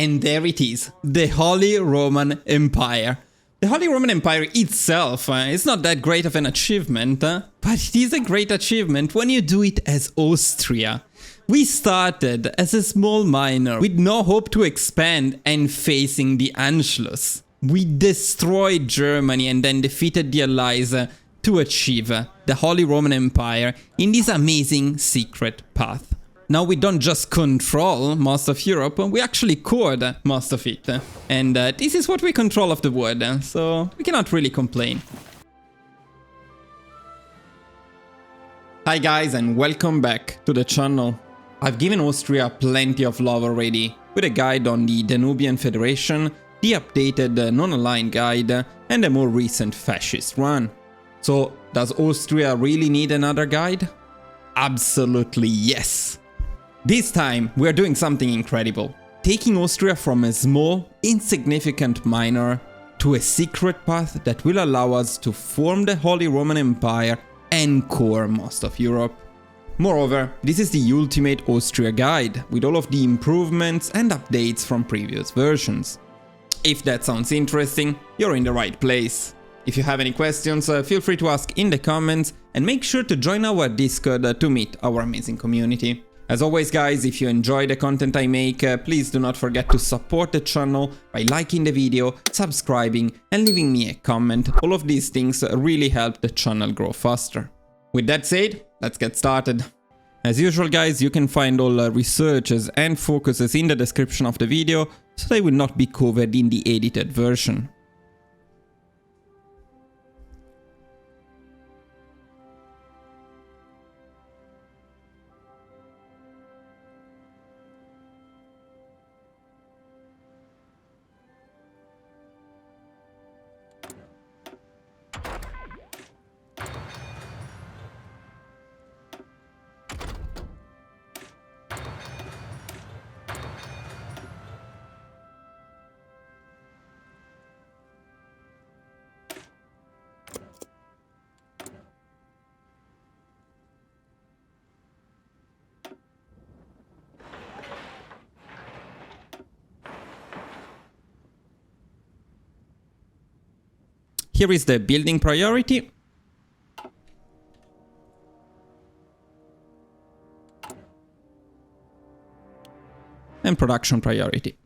And there it is, the Holy Roman Empire. The Holy Roman Empire itself is not that great of an achievement, but it is a great achievement when you do it as Austria. We started as a small minor with no hope to expand and facing the Anschluss. We destroyed Germany and then defeated the Allies to achieve the Holy Roman Empire in this amazing secret path. Now we don't just control most of Europe, we actually cored most of it. And this is what we control of the world, so we cannot really complain. Hi guys and welcome back to the channel. I've given Austria plenty of love already, with a guide on the Danubian Federation, the updated non-aligned guide, and a more recent fascist run. So, does Austria really need another guide? Absolutely yes! This time, we're doing something incredible. Taking Austria from a small, insignificant minor to a secret path that will allow us to form the Holy Roman Empire and core most of Europe. Moreover, this is the ultimate Austria guide, with all of the improvements and updates from previous versions. If that sounds interesting, you're in the right place. If you have any questions, feel free to ask in the comments and make sure to join our Discord to meet our amazing community. As always guys, if you enjoy the content I make, please do not forget to support the channel by liking the video, subscribing and leaving me a comment. All of these things really help the channel grow faster. With that said, let's get started. As usual guys, you can find all researches and focuses in the description of the video, so they will not be covered in the edited version. Here is the building priority. And production priority.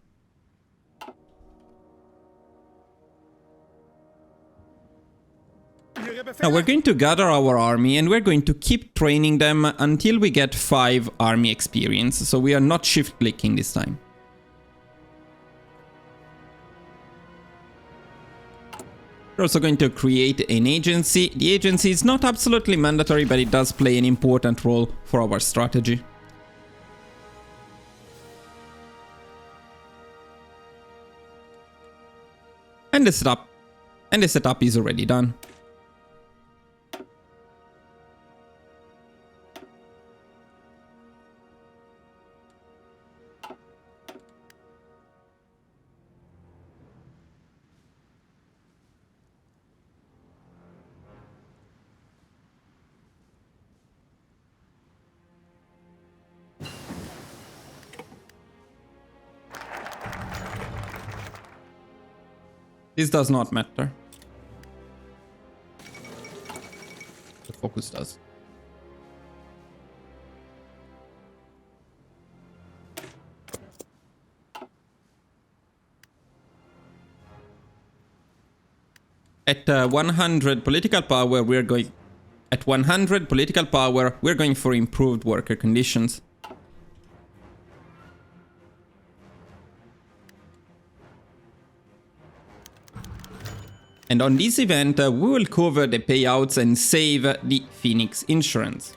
Now we're going to gather our army and we're going to keep training them until we get 5 army experience, so we are not shift clicking this time. We're also going to create an agency. The agency is not absolutely mandatory, but it does play an important role for our strategy. And the setup is already done. This does not matter. The focus does. At 100 political power, we're going for improved worker conditions. And on this event, we will cover the payouts and save the Phoenix insurance.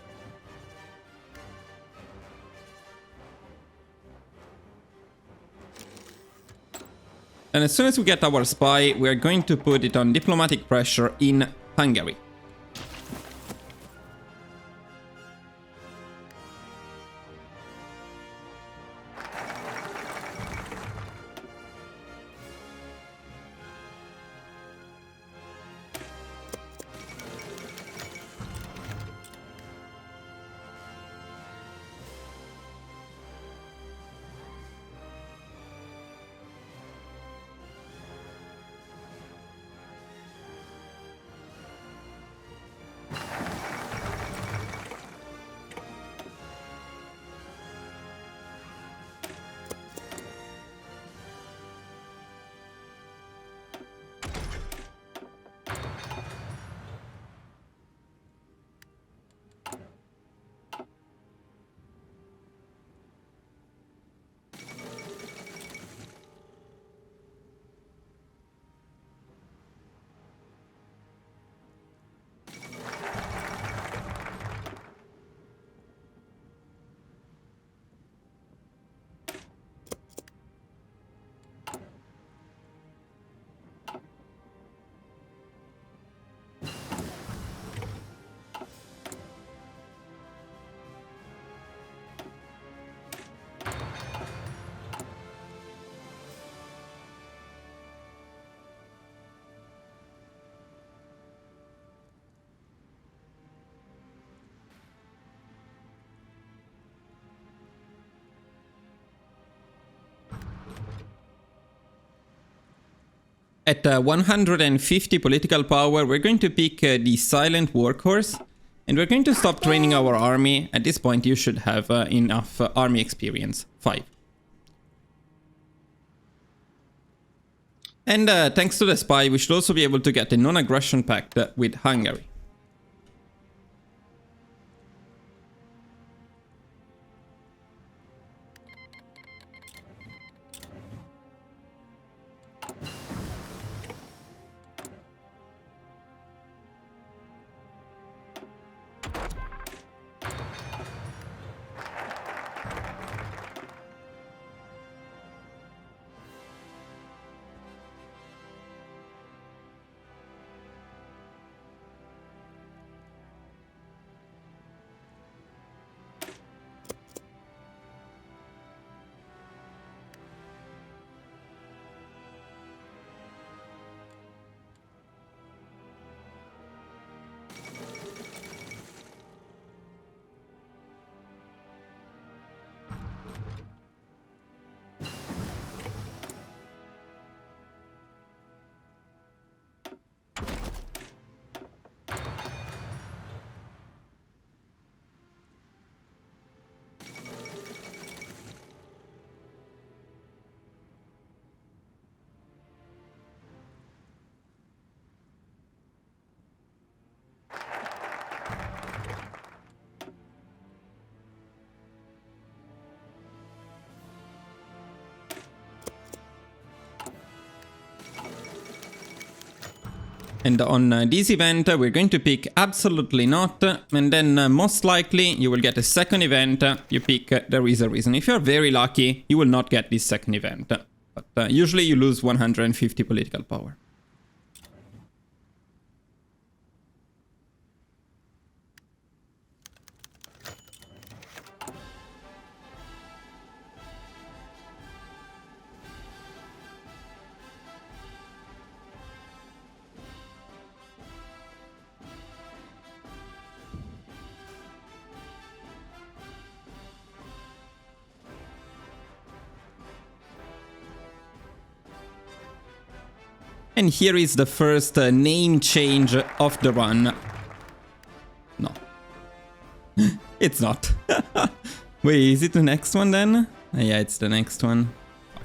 And as soon as we get our spy, we are going to put it on diplomatic pressure in Hungary. At 150 political power, we're going to pick the silent workhorse, and we're going to stop training our army. At this point, you should have enough army experience, 5. And thanks to the spy, we should also be able to get a non-aggression pact with Hungary. And on this event, we're going to pick absolutely not, and then most likely you will get a second event, you pick there is a reason. If you're very lucky, you will not get this second event, but usually you lose 150 political power. And here is the first name change of the run. No. It's not. Wait, is it the next one then? Yeah, it's the next one. Fuck.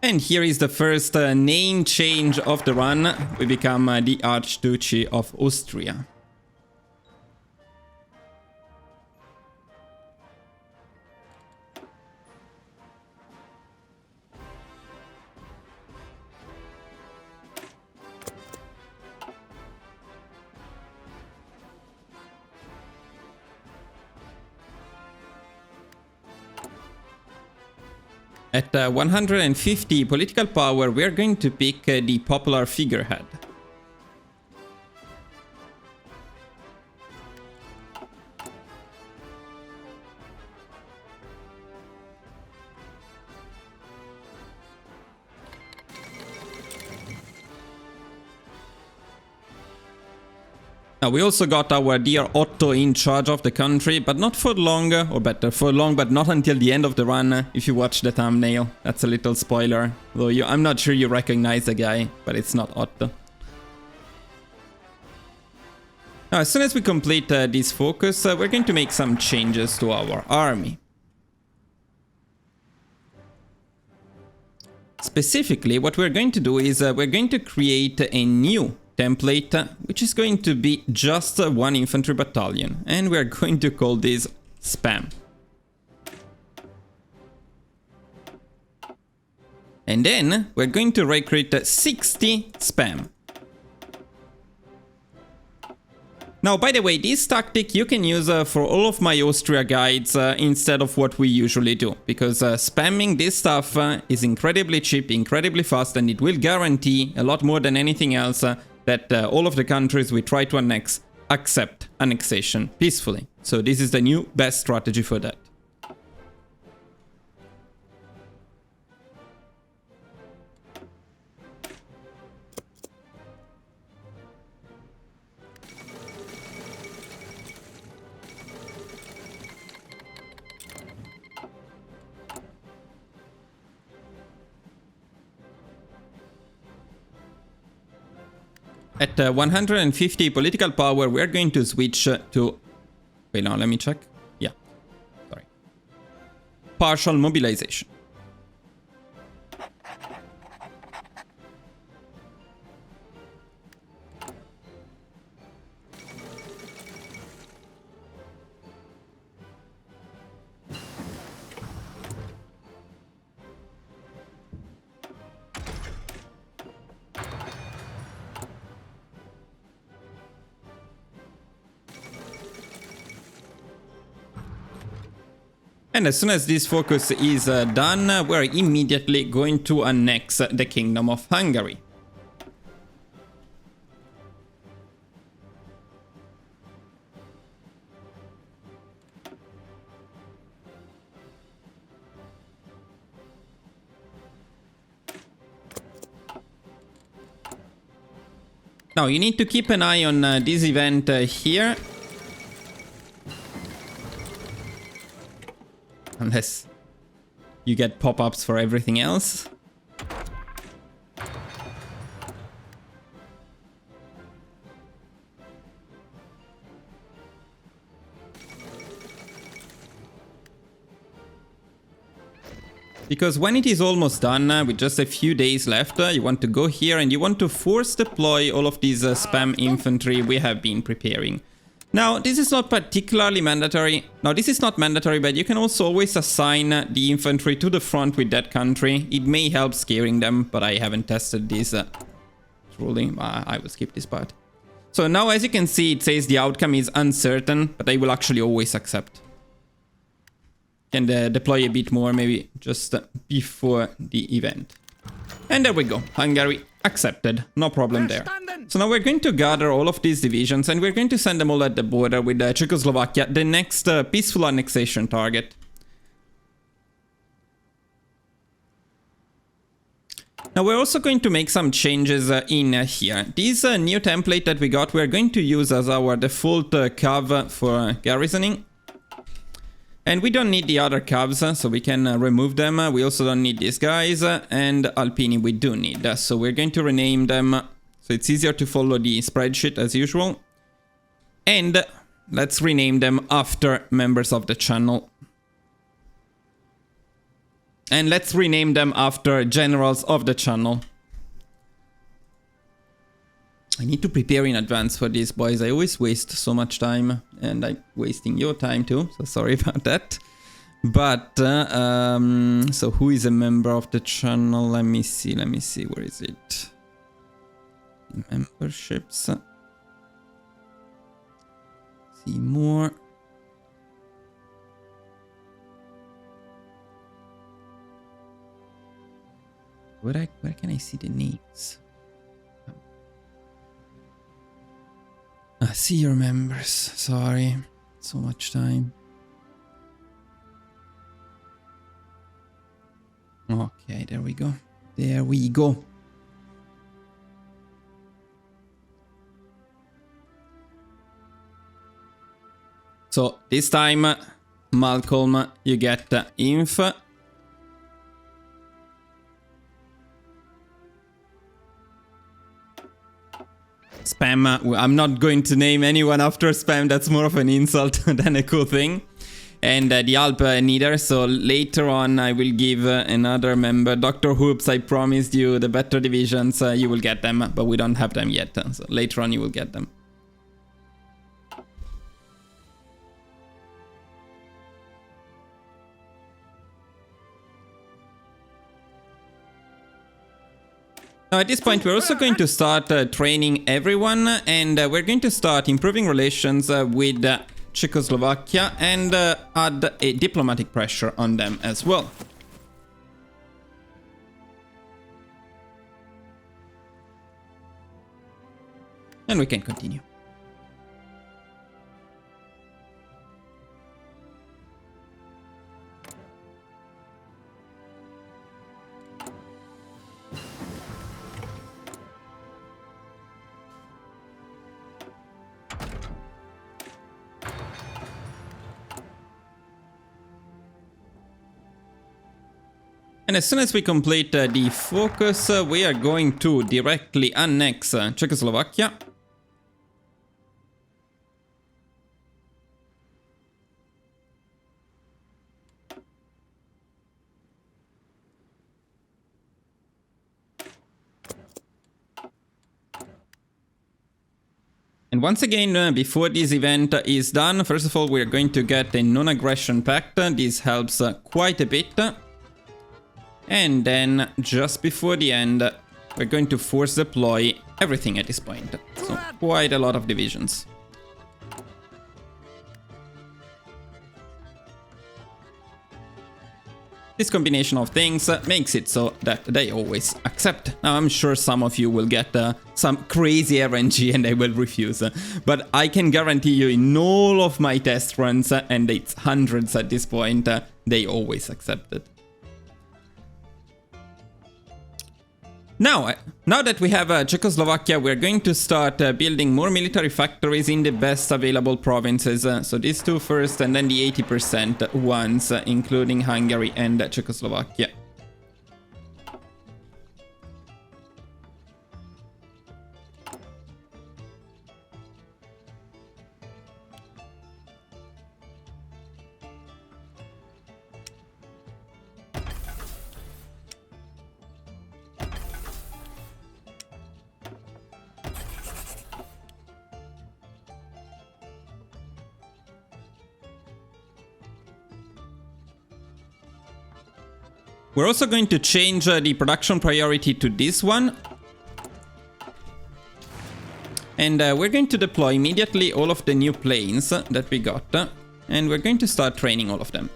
And here is the first name change of the run. We become the Archduchy of Austria. At 150 political power, we're going to pick the popular figurehead. Now, we also got our dear Otto in charge of the country, but not for long, or better, for long, but not until the end of the run, if you watch the thumbnail. That's a little spoiler, though I'm not sure you recognize the guy, but it's not Otto. Now, as soon as we complete this focus, we're going to make some changes to our army. Specifically, what we're going to do is we're going to create a new template, which is going to be just one infantry battalion, and we're going to call this spam. And then we're going to recruit 60 spam. Now, by the way, this tactic you can use for all of my Austria guides instead of what we usually do, because spamming this stuff is incredibly cheap, incredibly fast, and it will guarantee a lot more than anything else that all of the countries we try to annex accept annexation peacefully. So this is the new best strategy for that. At 150 political power, we're going to switch to... Wait, no, let me check. Yeah, sorry. Partial mobilization. And as soon as this focus is done, we're immediately going to annex the Kingdom of Hungary. Now, you need to keep an eye on this event here. Unless you get pop-ups for everything else. Because when it is almost done, with just a few days left, you want to go here and you want to force deploy all of these spam infantry we have been preparing. Now, this is not particularly mandatory. Now, this is not mandatory, but you can also always assign the infantry to the front with that country. It may help scaring them, but I haven't tested this truly. I will skip this part. So now, as you can see, it says the outcome is uncertain, but I will actually always accept. Can deploy a bit more, maybe just before the event. And there we go. Hungary accepted. No problem there. So now we're going to gather all of these divisions and we're going to send them all at the border with Czechoslovakia, the next peaceful annexation target. Now we're also going to make some changes in here. This new template that we got, we're going to use as our default cav for garrisoning. And we don't need the other cavs, so we can remove them. We also don't need these guys, and Alpini we do need. So we're going to rename them, so it's easier to follow the spreadsheet as usual. And let's rename them after members of the channel. And let's rename them after generals of the channel. I need to prepare in advance for this, boys. I always waste so much time, and I'm wasting your time too, so sorry about that. But, so who is a member of the channel? Let me see, where is it? Memberships. See more. Where can I see the names? See your members. Sorry. So much time. Okay, there we go. There we go. So this time, Malcolm, you get inf. spam. I'm not going to name anyone after spam. That's more of an insult than a cool thing. And the Alp neither. So later on, I will give another member. Dr. Hoops, I promised you the better divisions. You will get them, but we don't have them yet. So later on, you will get them. Now at this point we're also going to start training everyone, and we're going to start improving relations with Czechoslovakia and add a diplomatic pressure on them as well. And we can continue. And as soon as we complete the focus, we are going to directly annex Czechoslovakia. And once again, before this event is done, first of all, we're going to get a non-aggression pact. This helps quite a bit. And then, just before the end, we're going to force deploy everything at this point. So, quite a lot of divisions. This combination of things makes it so that they always accept. Now, I'm sure some of you will get some crazy RNG and they will refuse. But I can guarantee you in all of my test runs, and it's hundreds at this point, they always accept it. Now that we have Czechoslovakia, we're going to start building more military factories in the best available provinces. So these two first, and then the 80% ones, including Hungary and Czechoslovakia. We're also going to change the production priority to this one. And we're going to deploy immediately all of the new planes that we got. And we're going to start training all of them.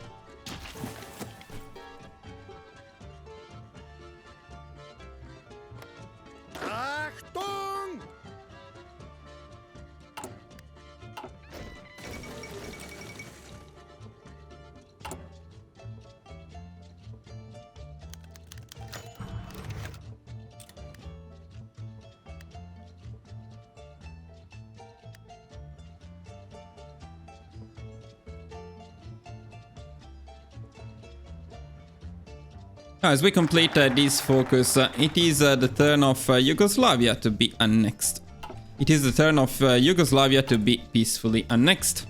As we complete this focus, it is the turn of Yugoslavia to be annexed. It is the turn of Yugoslavia to be peacefully annexed.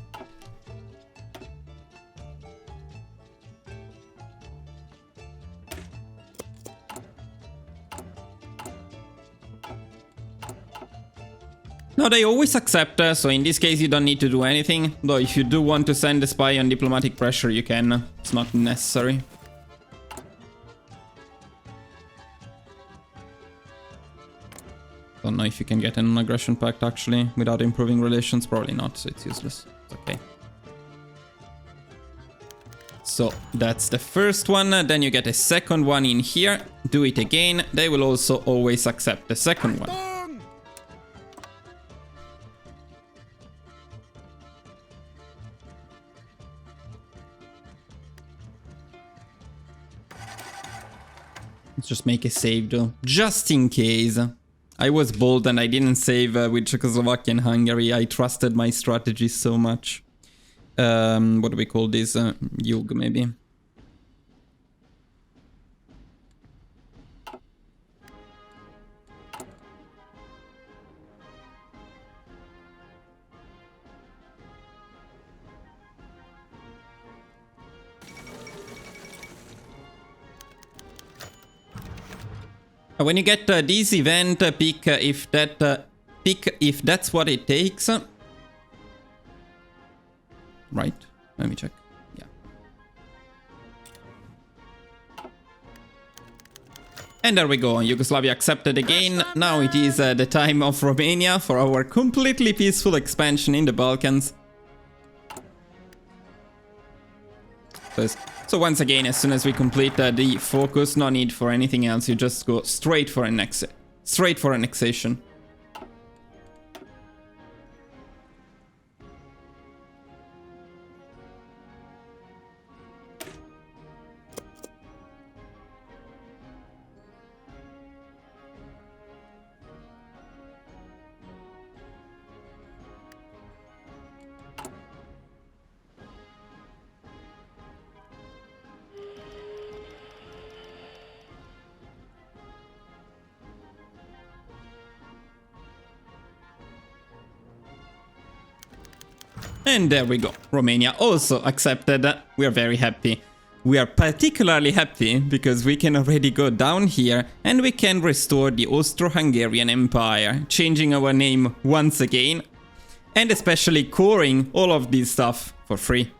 Now they always accept, so in this case you don't need to do anything. Though if you do want to send a spy on diplomatic pressure, you can. It's not necessary. Don't know if you can get an non-aggression pact actually without improving relations. Probably not, so it's useless. It's okay. So that's the first one. Then you get a second one in here. Do it again. They will also always accept the second one. Let's just make a save though, just in case. I was bold and I didn't save with Czechoslovakia and Hungary. I trusted my strategy so much. What do we call this? Yug, maybe. When you get this event, pick if that's what it takes. Right? Let me check. Yeah. And there we go. Yugoslavia accepted again. Now it is the time of Romania for our completely peaceful expansion in the Balkans. So once again, as soon as we complete the focus, no need for anything else. You just go straight for annexation. And there we go. Romania also accepted. We are very happy. We are particularly happy because we can already go down here and we can restore the Austro-Hungarian Empire, changing our name once again, and especially coring all of this stuff for free.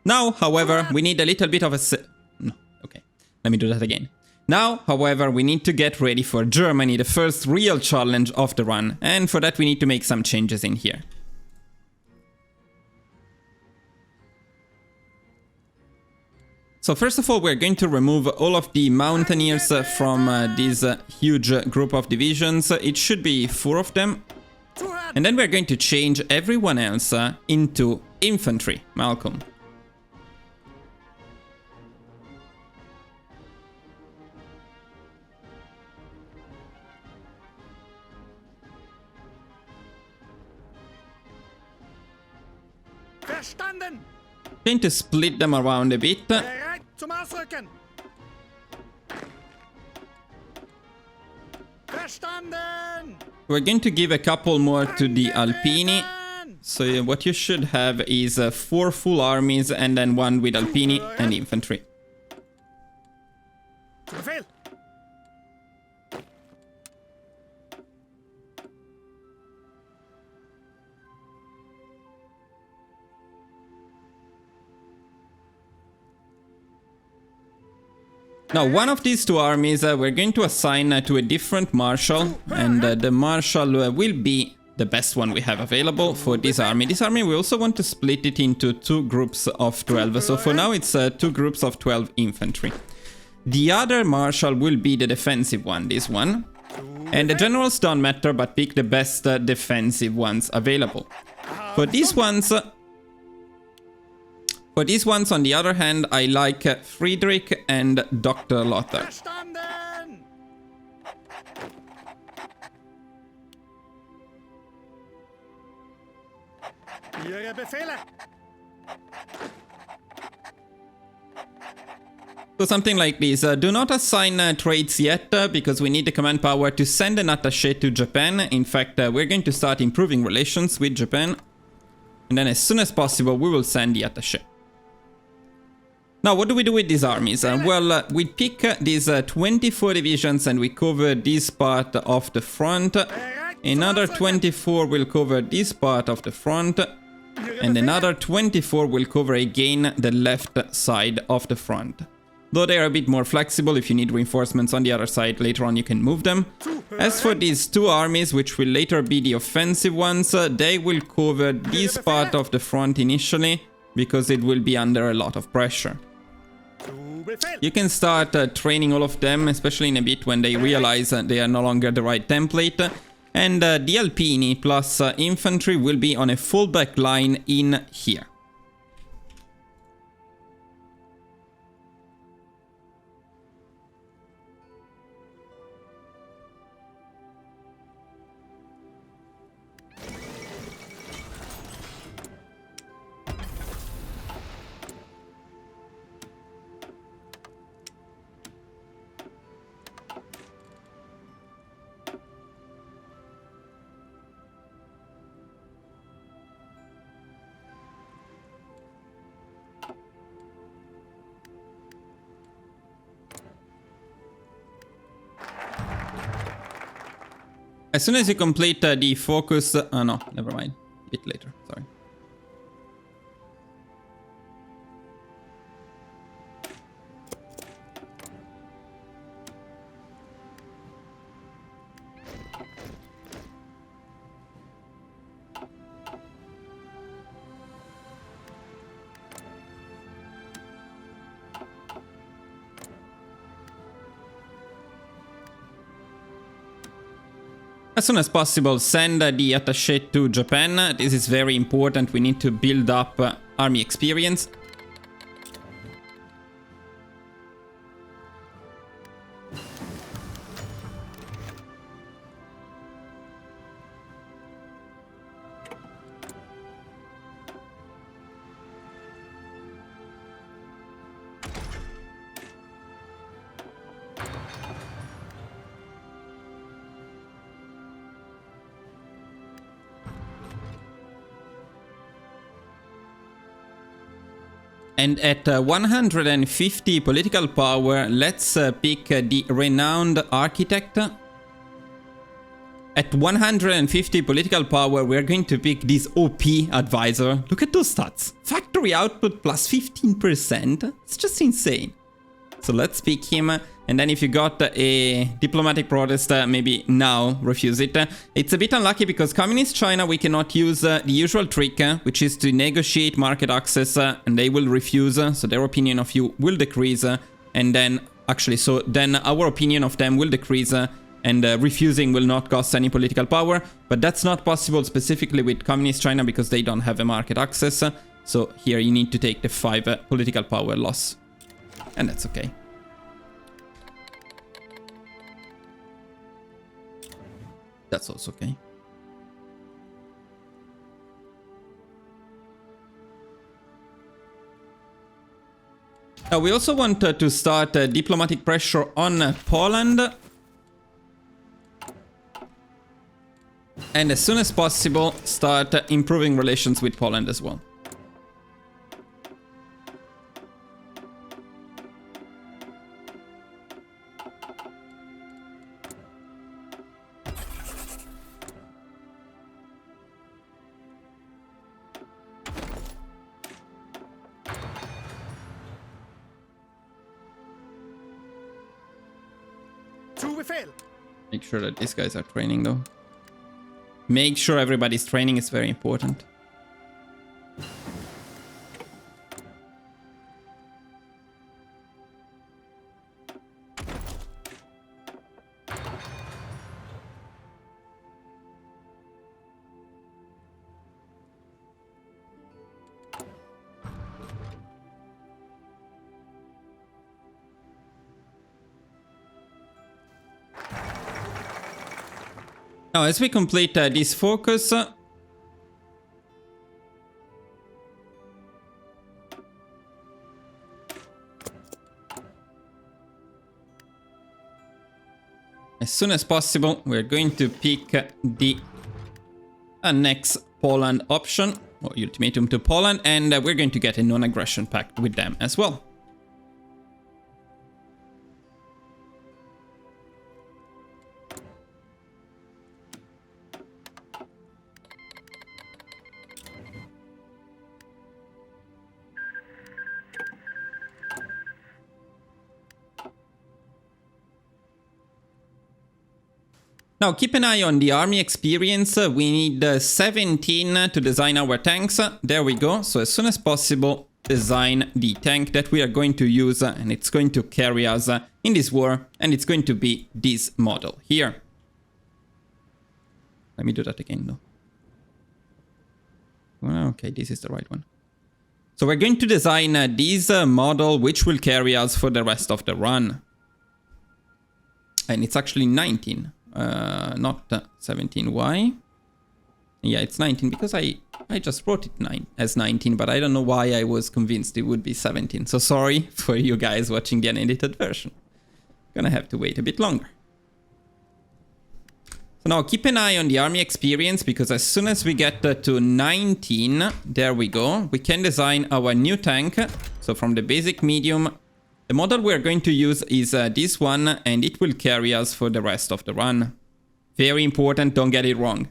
Now, however, we need a little bit of a... No, okay. Let me do that again. Now, however, we need to get ready for Germany, the first real challenge of the run. And for that, we need to make some changes in here. So first of all, we're going to remove all of the mountaineers from this huge group of divisions. It should be 4 of them. And then we're going to change everyone else into infantry. Malcolm. Verstanden. Going to split them around a bit. Bereit zum Ausrücken. Verstanden. We're going to give a couple more to the Alpini. So what you should have is 4 full armies and then 1 with Alpini and infantry. Zu Befehl. Now, one of these 2 armies we're going to assign to a different marshal, and the marshal will be the best one we have available for this army. This army, we also want to split it into 2 groups of 12, so for now it's 2 groups of 12 infantry. The other marshal will be the defensive one, this one. And the generals don't matter, but pick the best defensive ones available. For these ones, on the other hand, I like Friedrich and Dr. Lothar. Verstanden. Ihre Befehle. So something like this. Do not assign traits yet, because we need the command power to send an attaché to Japan. In fact, we're going to start improving relations with Japan. And then as soon as possible, we will send the attaché. Now, what do we do with these armies? Well, we pick these 24 divisions and we cover this part of the front. Another 24 will cover this part of the front. And another 24 will cover again the left side of the front. Though they are a bit more flexible, if you need reinforcements on the other side, later on you can move them. As for these 2 armies, which will later be the offensive ones, they will cover this part of the front initially, because it will be under a lot of pressure. You can start training all of them, especially in a bit when they realize they are no longer the right template. And the Alpini plus infantry will be on a fullback line in here. As soon as you complete the focus... Oh no, never mind. A bit later, sorry. As soon as possible, send the attaché to Japan. This is very important. We need to build up army experience. And at 150 political power, let's pick the renowned architect. At 150 political power, we're going to pick this OP advisor. Look at those stats. Factory output plus 15%. It's just insane. So let's pick him. And then if you got a diplomatic protest, maybe now refuse it. It's a bit unlucky because Communist China, we cannot use the usual trick, which is to negotiate market access, and they will refuse. So their opinion of you will decrease. And then, actually, so then our opinion of them will decrease. And refusing will not cost any political power. But that's not possible specifically with Communist China because they don't have a market access. So here you need to take the 5 political power loss. And that's okay. That's also okay. We also want to start diplomatic pressure on Poland. And as soon as possible, start improving relations with Poland as well. Make sure that these guys are training though. Make sure everybody's training is very important. Now, as we complete this focus, as soon as possible, we're going to pick the next Poland option, or ultimatum to Poland, and we're going to get a non-aggression pact with them as well. Now, keep an eye on the army experience. We need 17 to design our tanks. There we go. So as soon as possible, design the tank that we are going to use, and it's going to carry us in this war, and it's going to be this model here. Let me do that again, though. Okay, this is the right one. So we're going to design this model, which will carry us for the rest of the run. And it's actually 19. Not 17. Why? Yeah, it's 19 because I just wrote it as 19, but I don't know why I was convinced it would be 17. So sorry for you guys watching the unedited version. Gonna have to wait a bit longer. So now keep an eye on the army experience because as soon as we get to 19, there we go, we can design our new tank. So from the basic medium, the model we're going to use is this one, and it will carry us for the rest of the run. Very important, don't get it wrong.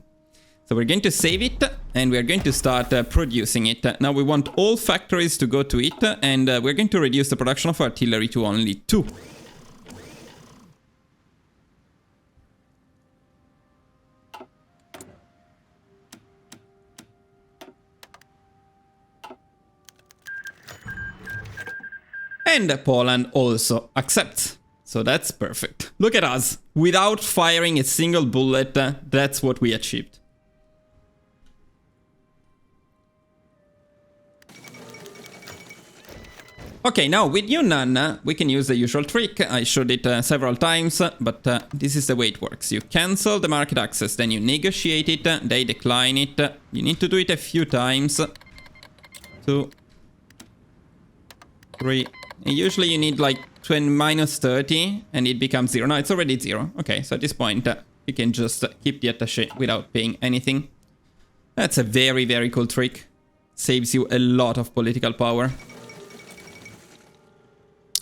So we're going to save it, and we're going to start producing it. Now we want all factories to go to it, and we're going to reduce the production of artillery to only 2. And Poland also accepts. So that's perfect. Look at us. Without firing a single bullet, that's what we achieved. Okay, now with Yunnan, we can use the usual trick. I showed it several times, but this is the way it works. You cancel the market access, then you negotiate it, they decline it. You need to do it a few times. 2, 3... And usually you need like minus 30 and it becomes 0. No, it's already 0. Okay, so at this point you can just keep the attaché without paying anything. That's a very, very cool trick. Saves you a lot of political power.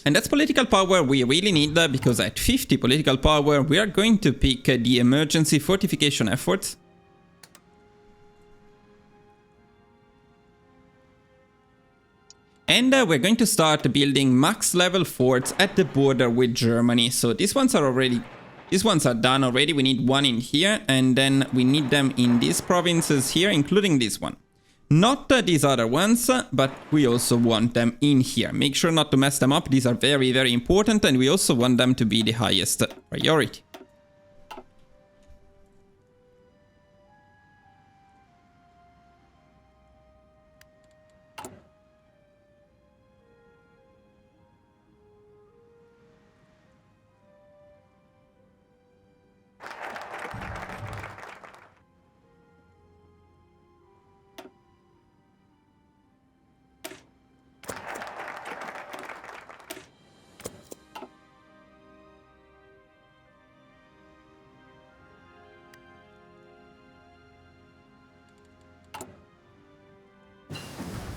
And that's political power we really need, because at 50 political power we are going to pick the emergency fortification efforts. And we're going to start building max level forts at the border with Germany. So these ones are done already. We need one in here, and then we need them in these provinces here, including this one. Not these other ones, but we also want them in here. Make sure not to mess them up. These are very, very important, and we also want them to be the highest priority.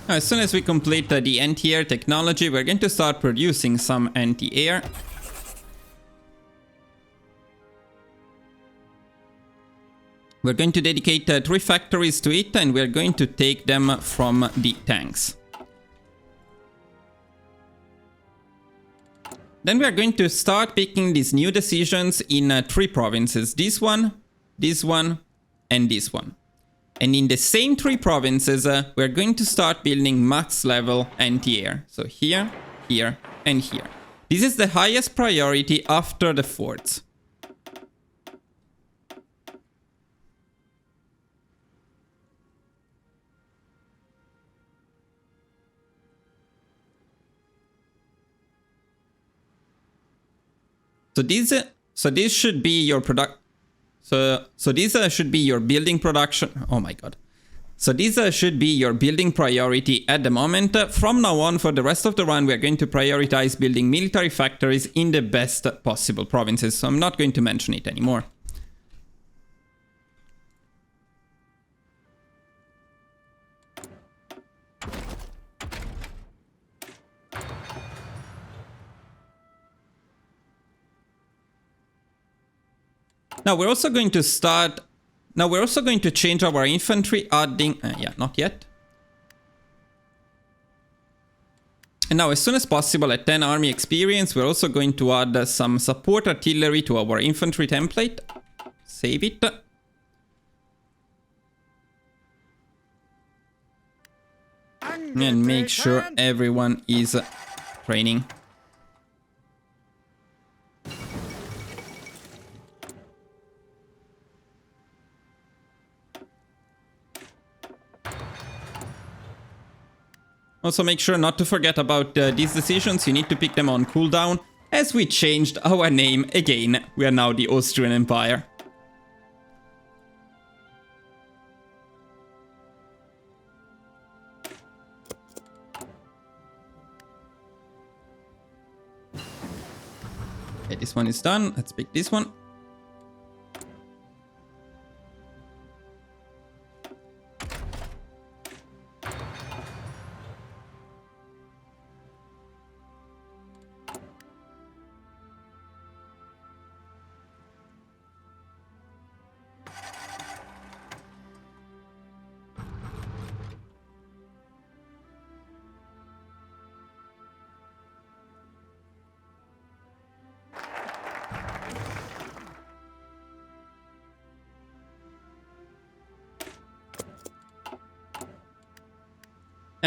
As soon as we complete the anti-air technology, we're going to start producing some anti-air. We're going to dedicate 3 factories to it, and we're going to take them from the tanks. Then we're going to start picking these new decisions in 3 provinces. This one, and this one. And in the same 3 provinces, we're going to start building max level anti-air. So here, here, and here. This is the highest priority after the forts. So this should be your product. So these should be your building production. Oh my god. So these should be your building priority at the moment. From now on, for the rest of the run, we are going to prioritize building military factories in the best possible provinces. So I'm not going to mention it anymore. Now we're also going to start... Now we're also going to change our infantry, adding... yeah, not yet. And now as soon as possible at 10 army experience, we're also going to add some support artillery to our infantry template. Save it. And make sure everyone is training. Also make sure not to forget about these decisions. You need to pick them on cooldown, as we changed our name again. We are now the Austrian Empire. Okay, this one is done. Let's pick this one.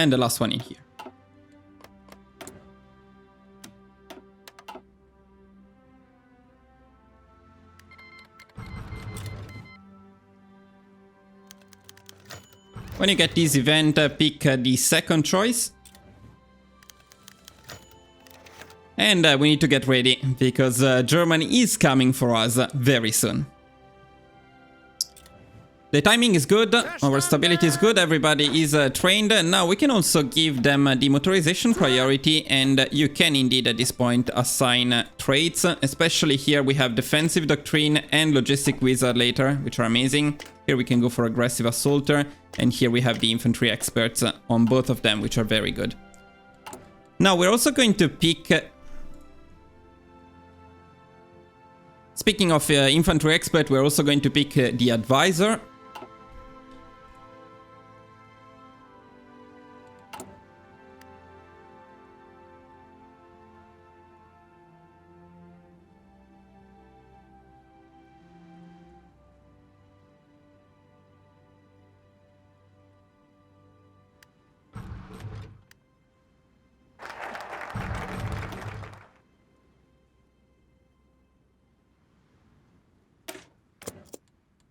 And the last one in here. When you get this event, pick the second choice. And we need to get ready, because Germany is coming for us very soon. The timing is good, our stability is good, everybody is trained. Now we can also give them the motorization priority, and you can indeed at this point assign traits. Especially here we have defensive doctrine and logistic wizard later, which are amazing. Here we can go for aggressive assaulter, and here we have the infantry experts on both of them, which are very good. Now we're also going to pick... Speaking of infantry expert, we're also going to pick the advisor.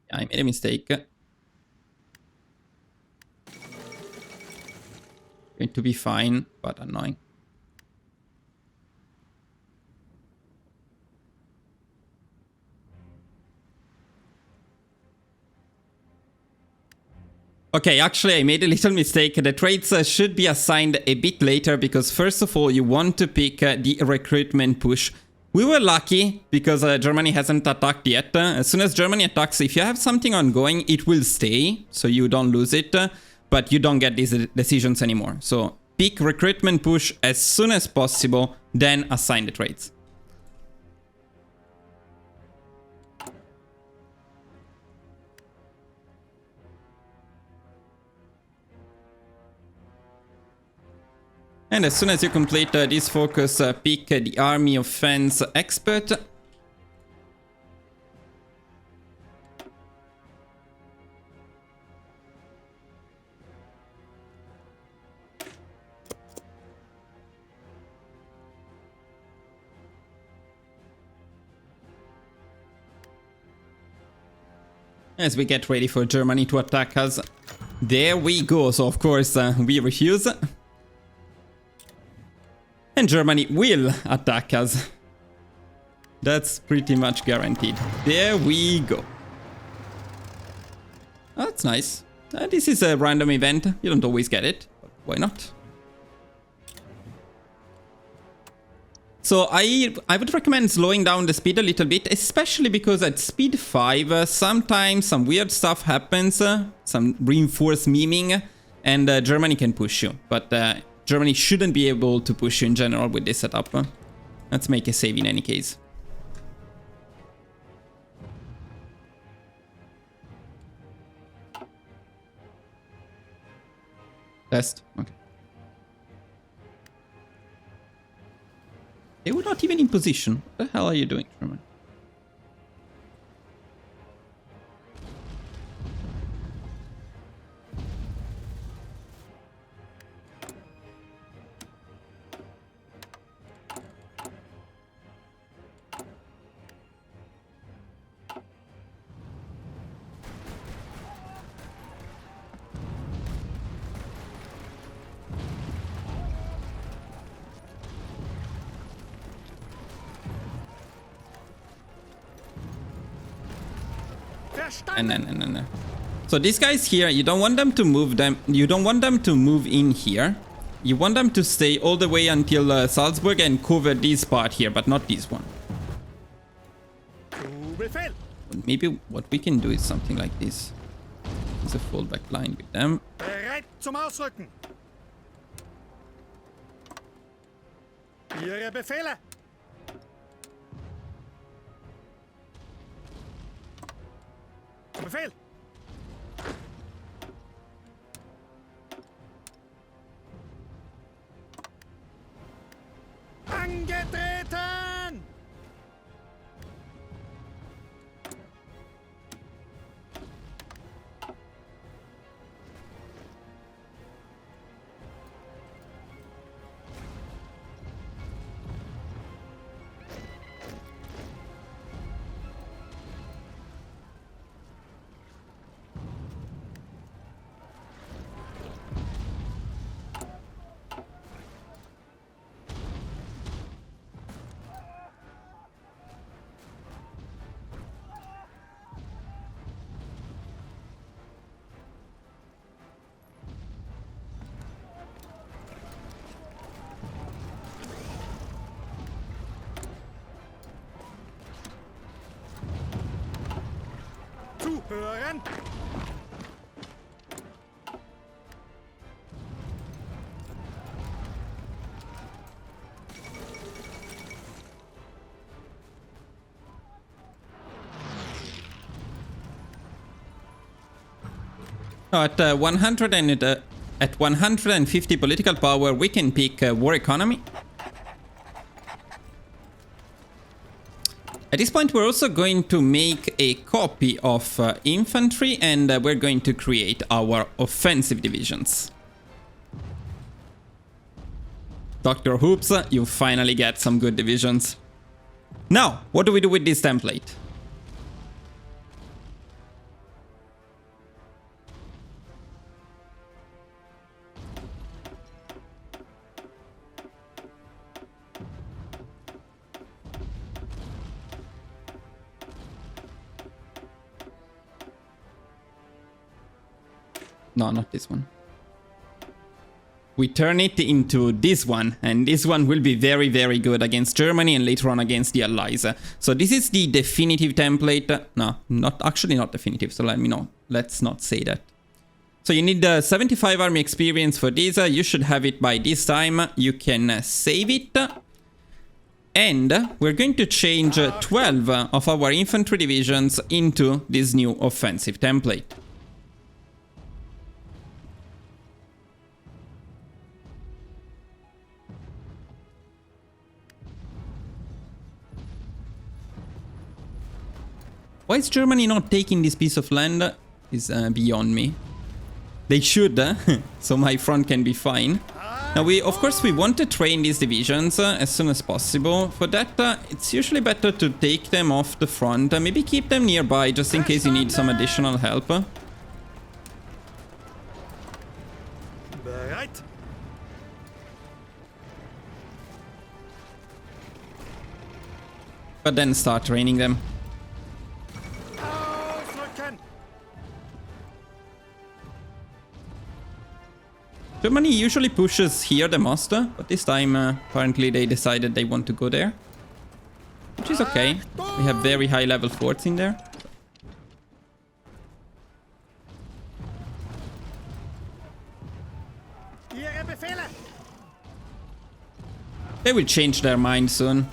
I made a mistake. Going to be fine, but annoying. Okay, actually I made a little mistake. The traits should be assigned a bit later, because first of all you want to pick the recruitment push. We were lucky because Germany hasn't attacked yet. As soon as Germany attacks, if you have something ongoing, it will stay, so you don't lose it, but you don't get these decisions anymore. So pick recruitment push as soon as possible, then assign the traits. And as soon as you complete this focus, pick the army offense expert. As we get ready for Germany to attack us. There we go. So of course we refuse. And Germany will attack us. That's pretty much guaranteed. There we go. Oh, that's nice. This is a random event. You don't always get it, but why not? So I would recommend slowing down the speed a little bit, especially because at speed 5, sometimes some weird stuff happens, some reinforced memeing, and Germany can push you. But Germany shouldn't be able to push you in general with this setup. Let's make a save in any case. Test. Okay. They were not even in position. What the hell are you doing, Germany? No. So these guys here, you don't want them to move them. You don't want them to move in here. You want them to stay all the way until Salzburg and cover this part here, but not this one. Maybe what we can do is something like this. It's a fallback line with them. Bereit zum Ausrücken. Ihre Befehle. Befehl. Angetreten! ausrücken. Now at 150 political power, we can pick war economy. At this point, we're also going to make a copy of infantry, and we're going to create our offensive divisions. Dr. Hoops, you finally get some good divisions. Now, what do we do with this template? No, not this one. We turn it into this one, and this one will be very, very good against Germany and later on against the Allies. So this is the definitive template. No, not definitive, so let me know. Let's not say that. So you need 75 army experience for this. You should have it by this time. You can save it. And we're going to change 12 of our infantry divisions into this new offensive template. Why is Germany not taking this piece of land is beyond me. They should, so my front can be fine. Now of course we want to train these divisions as soon as possible. For that, it's usually better to take them off the front, maybe keep them nearby just in case you need some additional help. Bereit? But then start training them. Ausrücken! Germany usually pushes here the most, but this time apparently they decided they want to go there. Which is okay. We have very high level forts in there. Ihre Befehle! They will change their mind soon.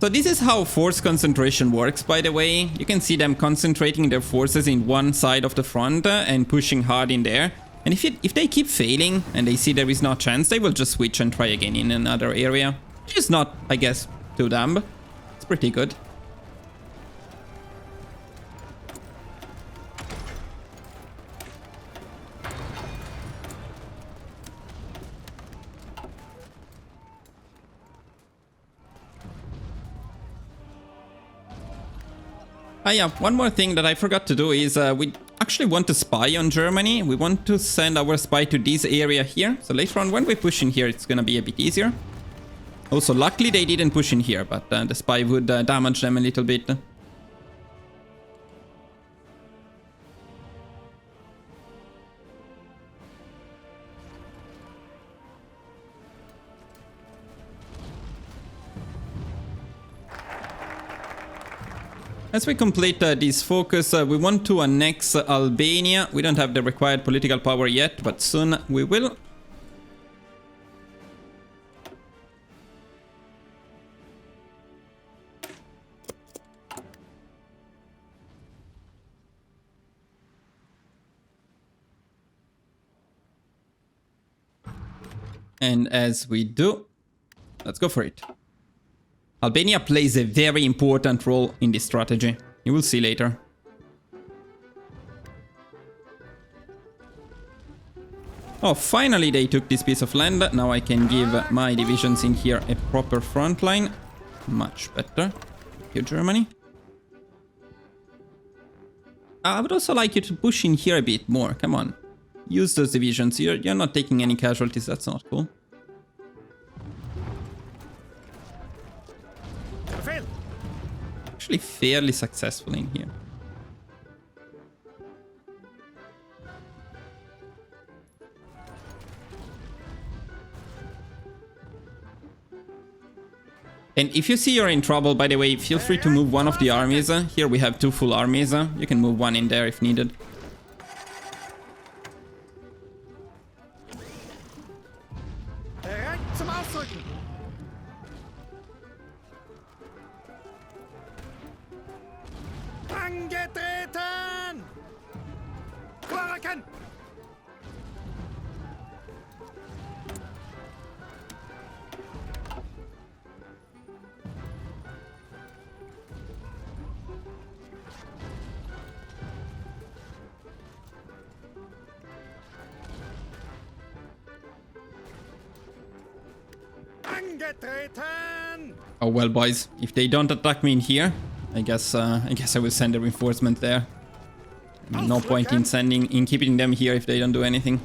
So this is how force concentration works, by the way. You can see them concentrating their forces in one side of the front and pushing hard in there. And if they keep failing and they see there is no chance, they will just switch and try again in another area. Which is not, I guess, too dumb. It's pretty good. Ah yeah, one more thing that I forgot to do is we actually want to spy on Germany. We want to send our spy to this area here. So later on when we push in here, it's gonna be a bit easier. Also, luckily they didn't push in here, but the spy would damage them a little bit. As we complete this focus, we want to annex Albania. We don't have the required political power yet, but soon we will. And as we do, let's go for it. Albania plays a very important role in this strategy. You will see later. Oh, finally they took this piece of land. Now I can give my divisions in here a proper front line. Much better. Thank you, Germany. I would also like you to push in here a bit more. Come on. Use those divisions. You're not taking any casualties. That's not cool. Befehl! Actually fairly successful in here. And if you see you're in trouble, by the way, feel free to move one of the armies. Here we have 2 full armies. You can move one in there if needed. Bereit zum Ausrücken. Angetreten! Vorrücken! Angetreten! Oh well, boys. If they don't attack me in here, I guess I will send a reinforcement there. I mean, no point in keeping them here if they don't do anything.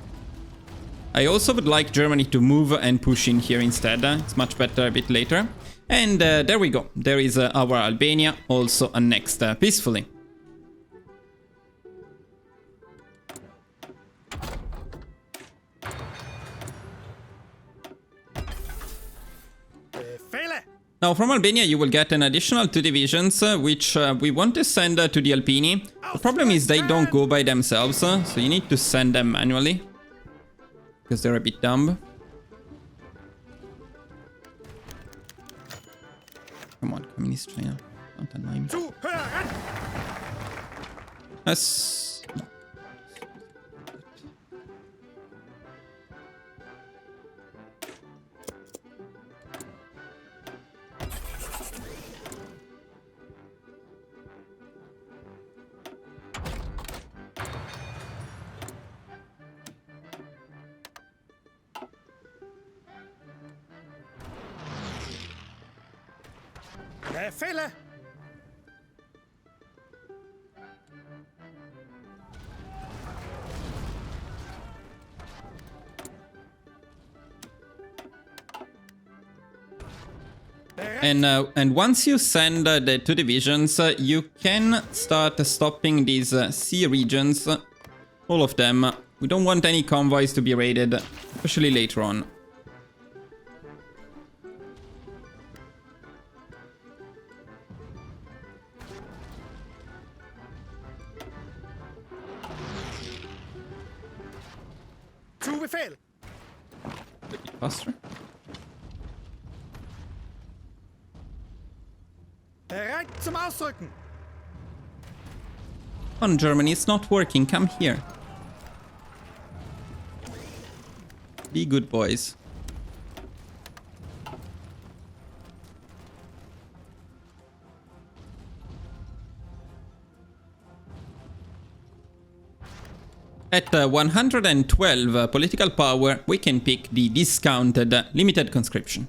I also would like Germany to move and push in here instead. It's much better a bit later. And there we go. There is our Albania also annexed peacefully. Befehle! Now from Albania you will get an additional 2 divisions which we want to send to the Alpini. The problem is they don't go by themselves, so you need to send them manually. Because they're a bit dumb. Come on, Communist China. Don't annoy me. Zuhören! Yes. No. Befehle! And once you send the 2 divisions, you can start stopping these sea regions, all of them. We don't want any convoys to be raided, especially later on. Zu Befehl! A bit faster. Bereit zum Ausrücken! Come on, Germany, it's not working. Come here. Be good boys. At 112 political power, we can pick the discounted limited conscription.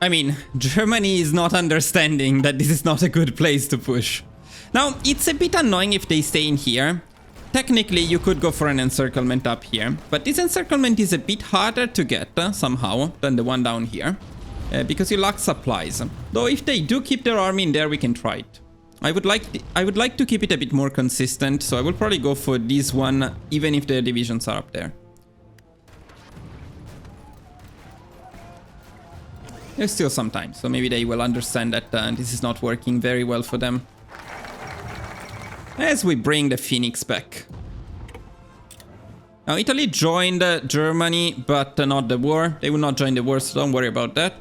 I mean, Germany is not understanding that this is not a good place to push. Now, it's a bit annoying if they stay in here. Technically, you could go for an encirclement up here, but this encirclement is a bit harder to get somehow than the one down here, because you lack supplies. Though if they do keep their army in there, we can try it. I would like to keep it a bit more consistent, so I will probably go for this one, even if the divisions are up there. There's still some time, so maybe they will understand that this is not working very well for them. As we bring the Phoenix back. Now, Italy joined Germany, but not the war. They will not join the war, so don't worry about that.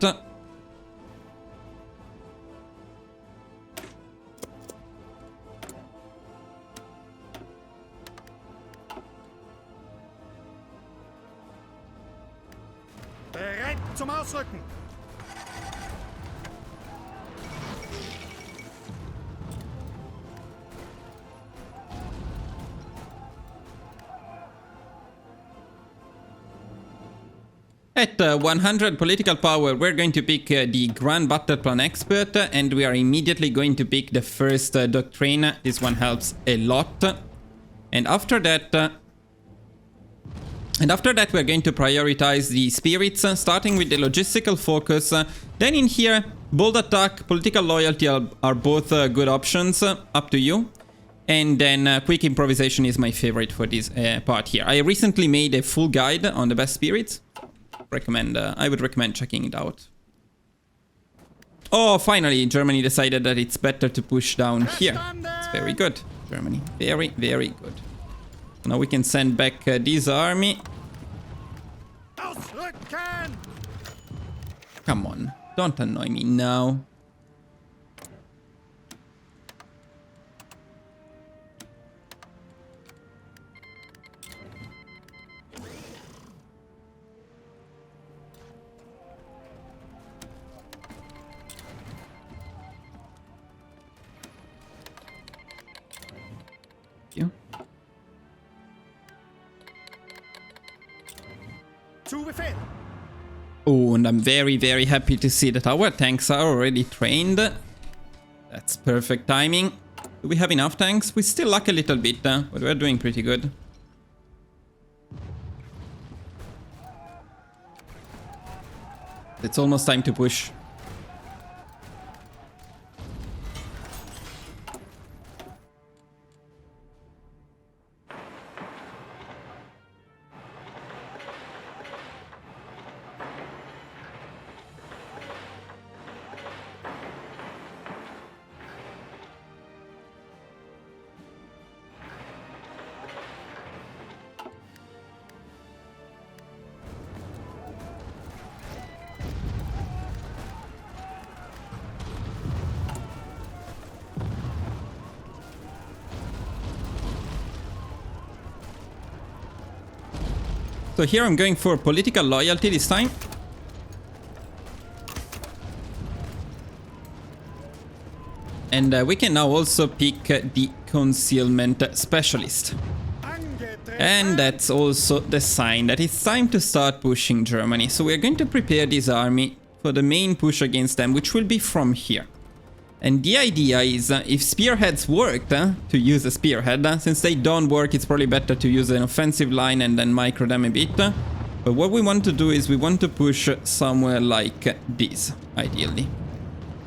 Bereit zum Ausrücken! At 100 political power, we're going to pick the Grand Battle Plan Expert, and we are immediately going to pick the first doctrine. This one helps a lot. And after that, we're going to prioritize the spirits, starting with the logistical focus. Then in here, bold attack, political loyalty are both good options, up to you. And then quick improvisation is my favorite for this part here. I recently made a full guide on the best spirits. I would recommend checking it out. Oh, finally, Germany decided that it's better to push down here. It's very good, Germany. Very, very good. Now we can send back this army. Come on, don't annoy me now. You. Oh, and I'm very, very happy to see that our tanks are already trained. That's perfect timing. Do we have enough tanks? We still lack a little bit, but we're doing pretty good. It's almost time to push. So here I'm going for political loyalty this time. And we can now also pick the concealment specialist. And that's also the sign that it's time to start pushing Germany. So we're going to prepare this army for the main push against them, which will be from here. And the idea is, if spearheads worked, to use a spearhead. Since they don't work, it's probably better to use an offensive line and then micro them a bit. But what we want to do is we want to push somewhere like this, ideally.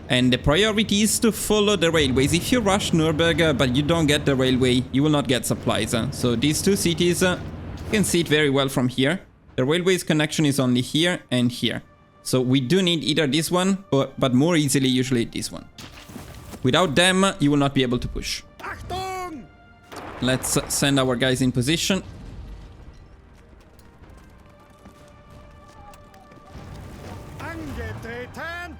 And the priority is to follow the railways. If you rush Nuremberg, but you don't get the railway, you will not get supplies. So these two cities, you can see it very well from here. The railways connection is only here and here. So we do need either this one, but more easily usually this one. Without them, you will not be able to push. Achtung! Let's send our guys in position. Angetreten!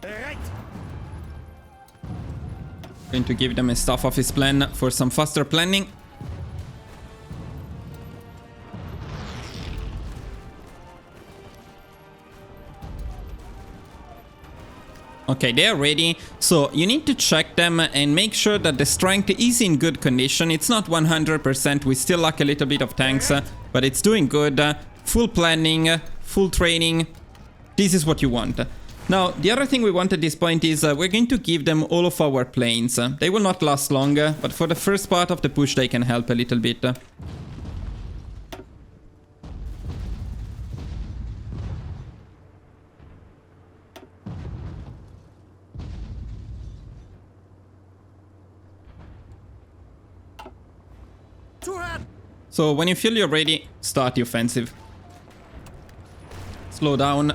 Bereit! Going to give them a staff office plan for some faster planning. Okay, they are ready, so you need to check them and make sure that the strength is in good condition. It's not 100%, we still lack a little bit of tanks, but it's doing good. Full planning, full training, this is what you want. Now, the other thing we want at this point is we're going to give them all of our planes. They will not last long, but for the first part of the push they can help a little bit. So when you feel you're ready, start the offensive. Slow down.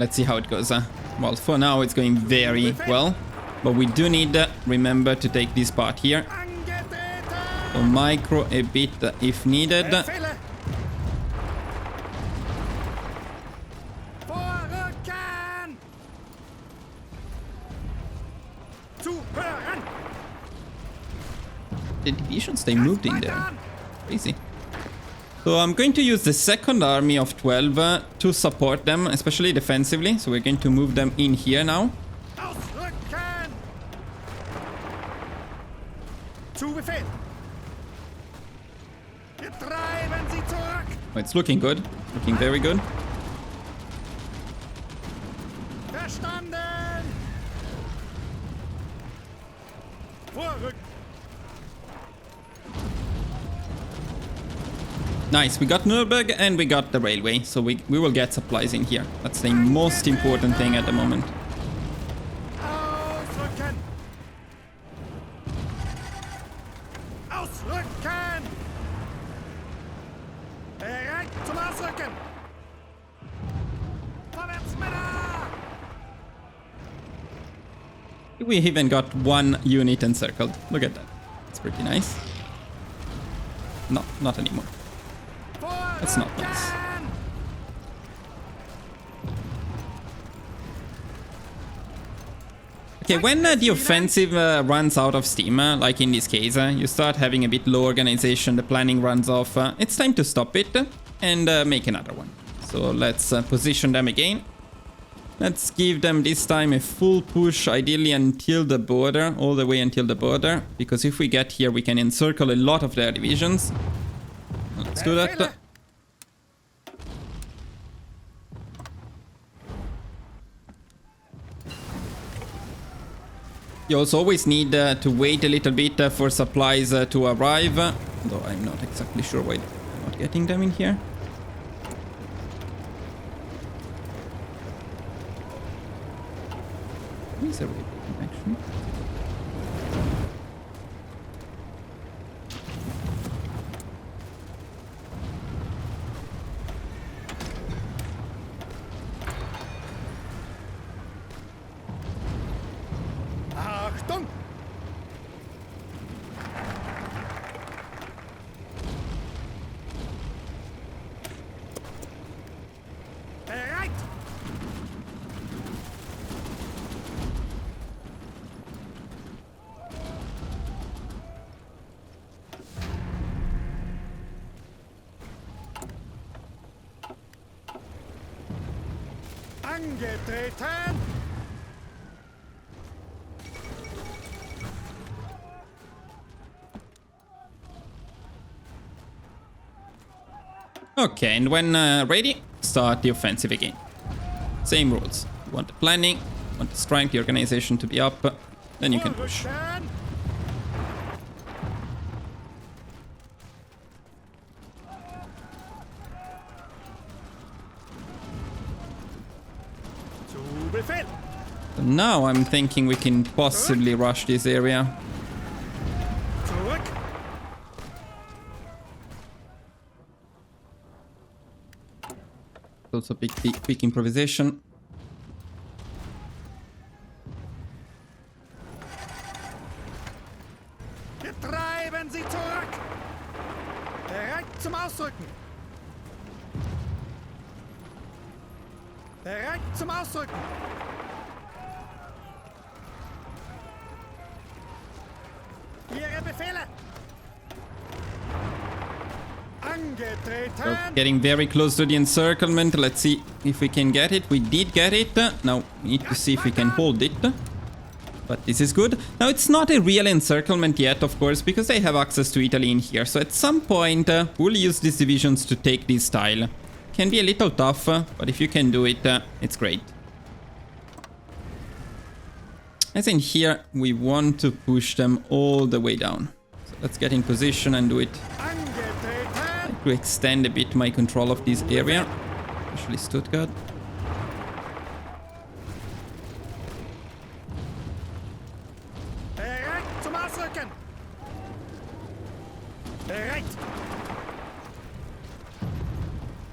Let's see how it goes. Well, for now it's going very well. But we do need, remember, to take this part here. So micro a bit if needed. The divisions, they moved in there. Crazy. So I'm going to use the second army of 12 to support them, especially defensively. So we're going to move them in here now. Wir treiben sie zurück. Oh, it's looking good. Looking very good. Verstanden. Vorrück. Nice, we got Nürnberg and we got the railway, so we will get supplies in here. That's the most important thing at the moment. Ausrücken. Ausrücken. Bereit zum Ausrücken. Vorwärts, Männer. We even got one unit encircled. Look at that. It's pretty nice. No, not anymore. That's not nice. Okay, when the offensive runs out of steam, like in this case, you start having a bit low organization, the planning runs off, it's time to stop it and make another one. So let's position them again. Let's give them this time a full push, ideally until the border, all the way until the border, because if we get here, we can encircle a lot of their divisions. Let's do that. You also always need to wait a little bit for supplies to arrive, though I'm not exactly sure why I'm not getting them in here. Where is everybody actually? Achtung. Bereit. Angetreten. Okay, and when ready, start the offensive again. Same rules. You want the planning, you want the strength, the organization to be up, then you can push. Vorrücken. Zu Befehl. So now I'm thinking we can possibly rush this area. Zurück. Also quick improvisation. Wir treiben sie zurück. Bereit zum Ausrücken. Bereit zum Ausrücken. Ihre Befehle. Angetreten. So getting very close to the encirclement. Let's see if we can get it. We did get it. Now we need to see if we can hold it. But this is good. Now it's not a real encirclement yet, of course, because they have access to Italy in here. So at some point, we'll use these divisions to take this tile. Can be a little tough, but if you can do it, it's great. As in here, we want to push them all the way down. So let's get in position and do it. Angetreten. To extend a bit my control of this area, especially Stuttgart. Bereit zum Ausrücken. Bereit.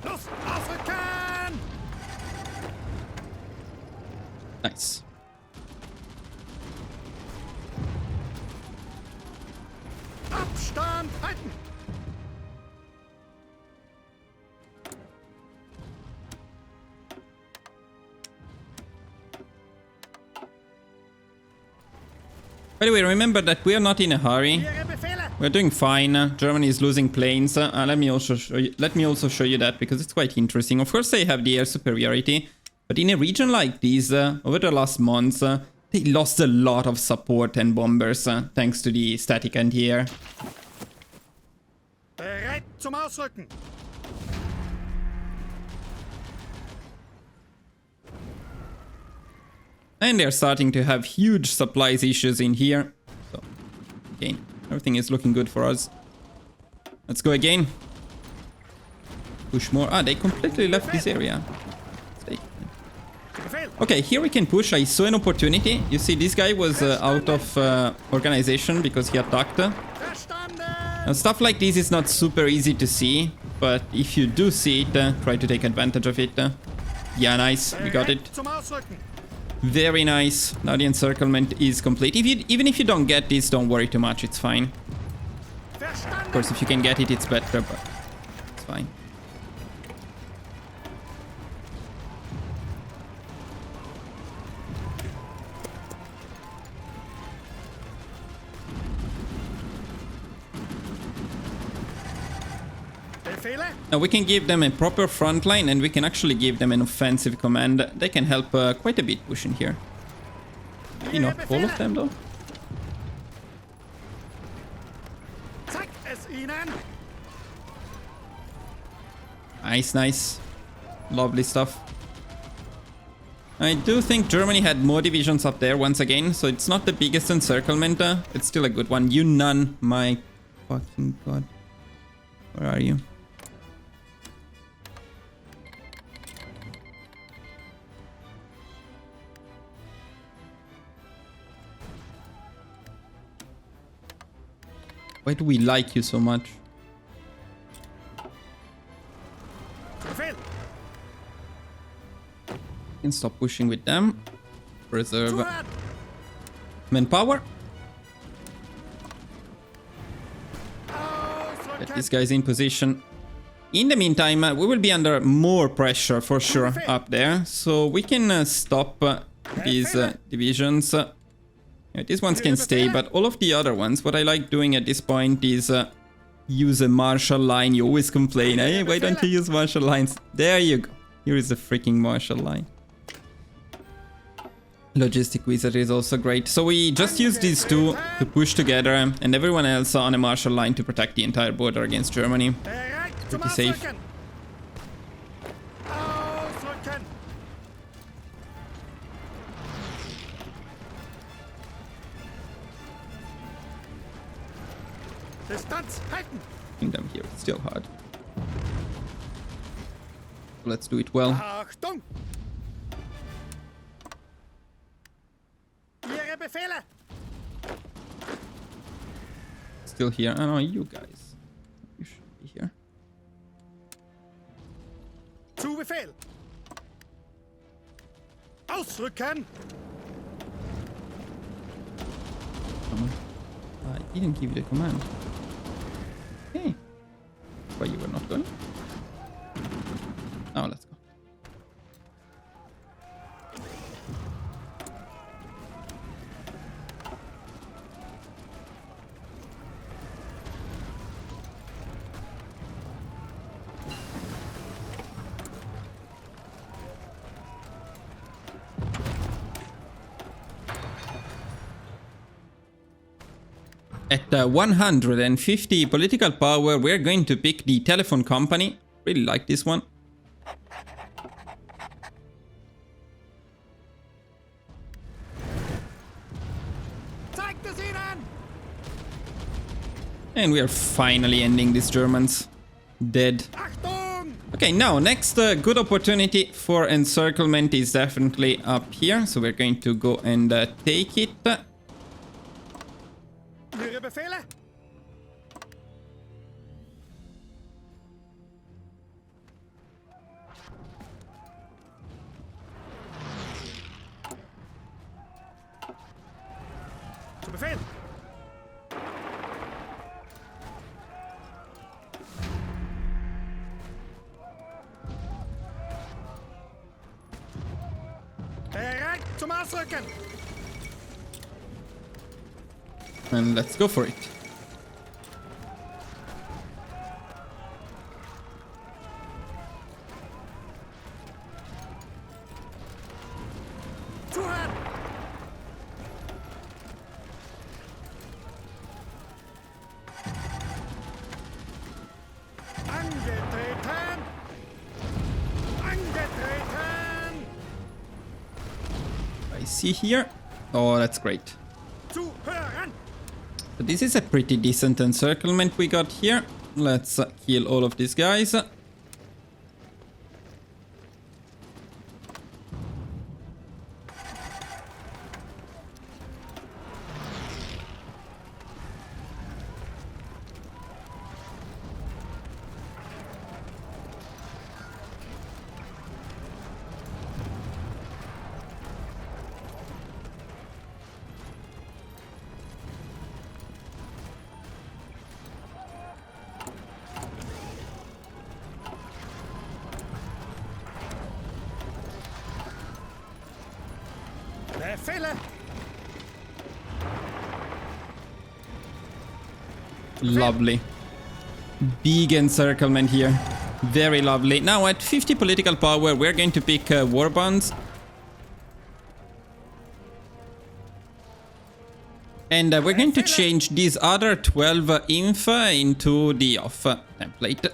Los, ausrücken. Nice. Abstand halten. By the way, remember that we are not in a hurry. Ihre Befehle. We're doing fine. Germany is losing planes. Let me also show you that because it's quite interesting. Of course, they have the air superiority, but in a region like this, over the last months, they lost a lot of support and bombers thanks to the static anti-air. Bereit zum Ausrücken. And they're starting to have huge supplies issues in here. So, again, everything is looking good for us. Let's go again. Push more. Ah, they completely left this area. Befehl. Okay, here we can push. I saw an opportunity. You see, this guy was out of organization because he attacked. Verstanden. Now, stuff like this is not super easy to see, but if you do see it, try to take advantage of it. Yeah, nice. We got it. Bereit zum Ausrücken. Very nice. Now the encirclement is complete. Even if you don't get this, don't worry too much. It's fine. Verstanden. Of course, if you can get it, it's better, but it's fine. Befehle. Now we can give them a proper front line, and we can actually give them an offensive command. They can help quite a bit pushing here. Maybe not all of them though. Zeig es ihnen. Nice, nice. Lovely stuff. I do think Germany had more divisions up there once again, so it's not the biggest encirclement. It's still a good one. You none, my fucking god. Where are you? Why do we like you so much? Befehl. Can stop pushing with them. Preserve Zuhören. manpower. Get Ausrücken. these guys in position. In the meantime, we will be under more pressure for sure up there. So we can stop these divisions. Yeah, these ones can stay, but all of the other ones, what I like doing at this point is use a martial line. You always complain, hey, why don't you use martial lines? There you go. Here is a freaking martial line. Logistic Wizard is also great. So we just use these two to push together and everyone else on a martial line to protect the entire border against Germany. Bereit zum Pretty safe. Ausrücken. Ausrücken. Distanz halten. Kingdom here, it's still hard. Let's do it well. Achtung. Ihre Befehle. Still here. I know you guys. You should be here. Zu Befehl. Ausrücken. Come on. I didn't give you the command. Hey. Why you were not going? Now let's go. At 150 political power, we're going to pick the telephone company. Really like this one. Zeigt es ihnen. And we are finally ending these Germans. Dead. Achtung. Okay, now next good opportunity for encirclement is definitely up here. So we're going to go and take it. Ihre Befehle. Zu Befehl. Bereit zum Ausrücken. And let's go for it. Zuhören. see here. Oh, that's great. Zuhören! But this is a pretty decent encirclement we got here. Let's kill all of these guys. Befehle! Lovely. Big encirclement here. Very lovely. Now at 50 political power, we're going to pick war bonds. And we're going to change these other 12 inf into the off template.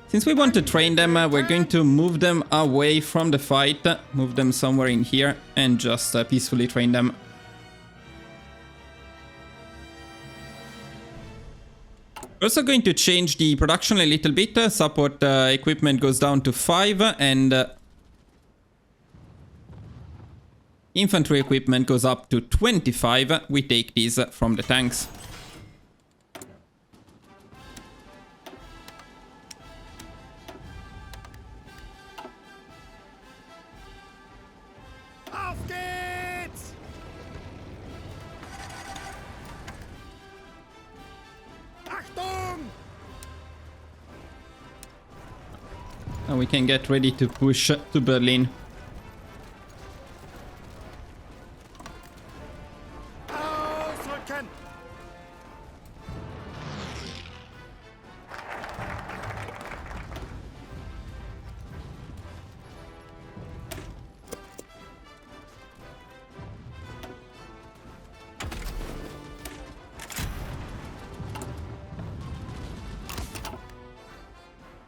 Since we want to train them, we're going to move them away from the fight, move them somewhere in here, and just peacefully train them. We're also going to change the production a little bit. Support equipment goes down to 5, and infantry equipment goes up to 25. We take these from the tanks. Auf geht's! Achtung! And we can get ready to push to Berlin. Ausrücken!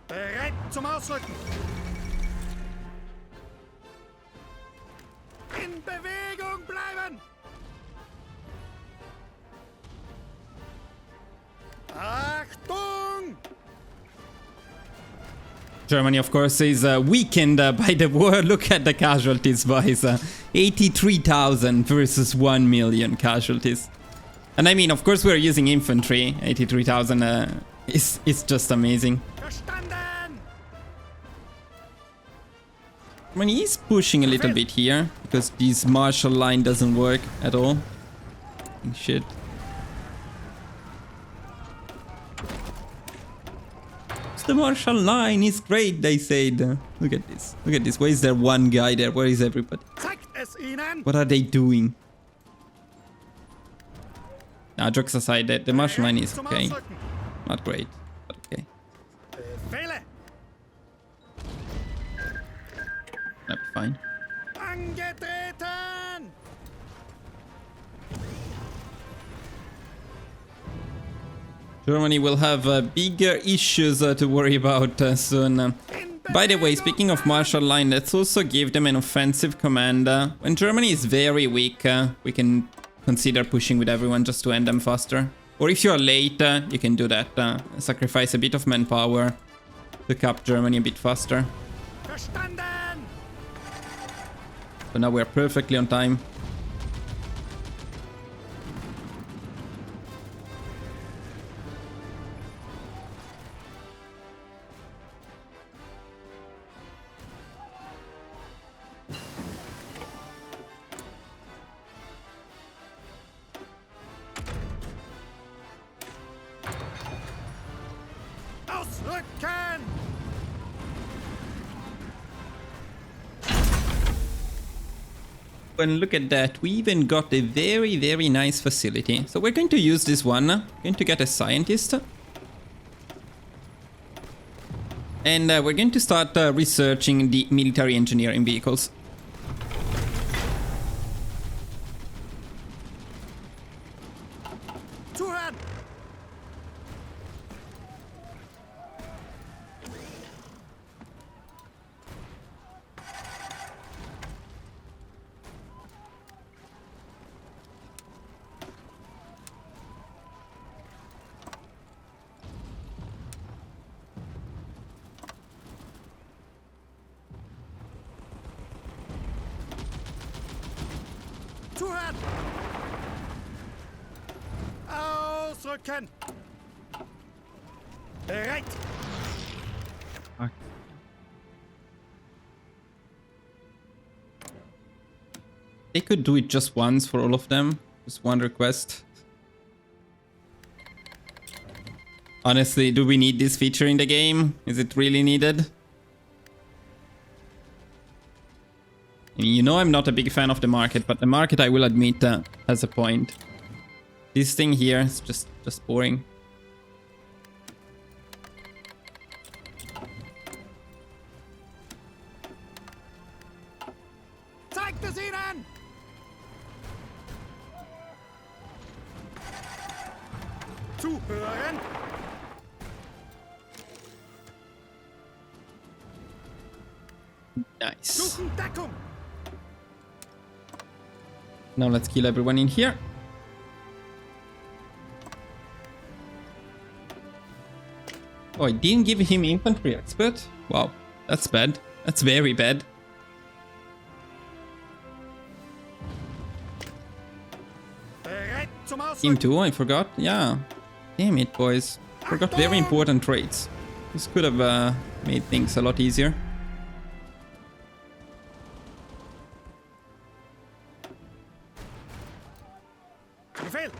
Bereit zum Ausrücken! In Bewegung bleiben! Achtung! Germany, of course, is weakened by the war. Look at the casualties, boys. 83,000 versus 1 million casualties. And I mean, of course, we're using infantry. 83,000 is just amazing. Verstanden! Germany is pushing a little bit here, because this Marshall line doesn't work at all. Shit. The Marshall line is great, they said. Look at this. Look at this. Why is there one guy there? Where is everybody? Zeigt es ihnen! What are they doing? Nah, jokes aside, the Marshall line is Zum okay. Ausrücken! Not great, but okay. Befehle! That'll be fine. Angetreten! Germany will have bigger issues to worry about soon. By the way, speaking of Marshall line, let's also give them an offensive command. When Germany is very weak, we can consider pushing with everyone just to end them faster. Or if you're late, you can do that. Sacrifice a bit of manpower to cap Germany a bit faster. Verstanden! So now we're perfectly on time. Ausrücken! And look at that, we even got a very, very nice facility. So we're going to use this one. We're going to get a scientist. And we're going to start researching the military engineering vehicles. Zuhören! Zuhören! Ausrücken! Bereit! Fuck. They could do it just once for all of them. Just one request. Honestly, do we need this feature in the game? Is it really needed? You know I'm not a big fan of the market, but the market, I will admit, has a point. This thing here is just boring. Zeigt es ihnen! Zuhören! Nice. Suchen Deckung! Now let's kill everyone in here. Oh, I didn't give him infantry expert? Wow, that's bad. That's very bad. Bereit zum Team Ausrücken! 2, I forgot. Yeah. Damn it, boys. Forgot very important traits. This could have made things a lot easier. Befehl!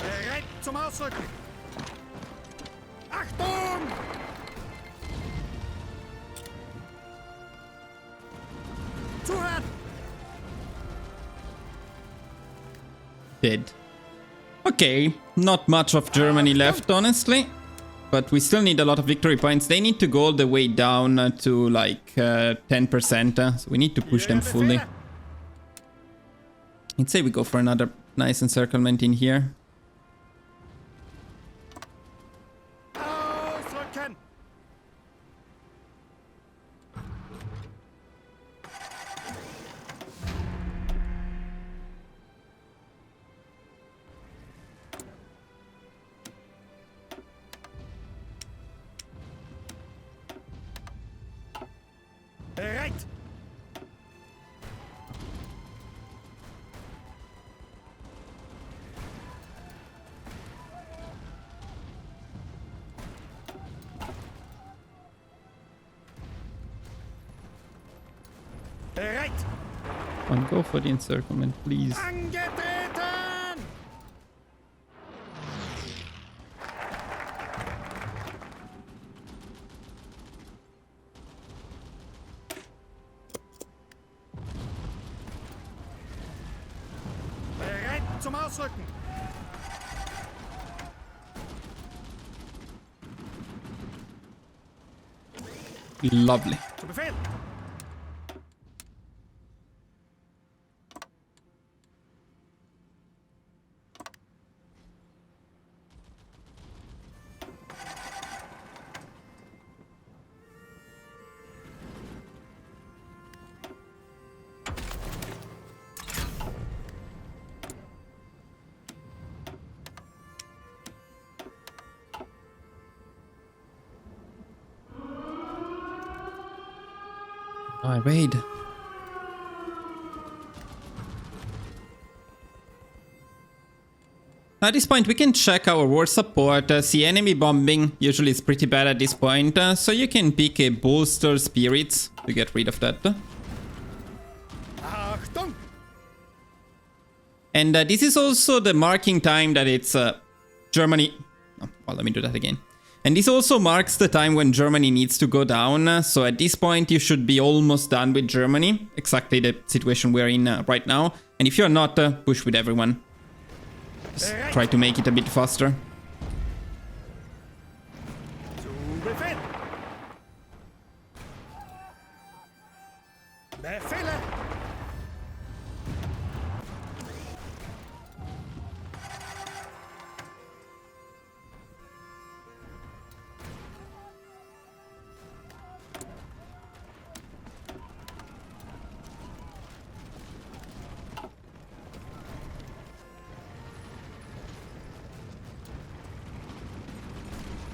Bereit zum Ausrücken! Achtung! Zuhören! Dead. Okay, not much of Germany left, honestly. But we still need a lot of victory points. They need to go all the way down to like 10%. So we need to push them fully. I'd say we go for another nice encirclement in here. Ausrücken! Bereit! Bereit! And go for the encirclement, please. Angetreten! Bereit zum Ausrücken! Lovely. Zu Befehl! I raid. At this point, we can check our war support. See, enemy bombing usually is pretty bad at this point, so you can pick a bolster spirits to get rid of that. Achtung! And this is also the marking time that it's Germany. Oh, well, let me do that again. And this also marks the time when Germany needs to go down. So at this point, you should be almost done with Germany. Exactly the situation we're in right now. And if you're not, push with everyone. Just try to make it a bit faster. Zu Befehl! Befehle!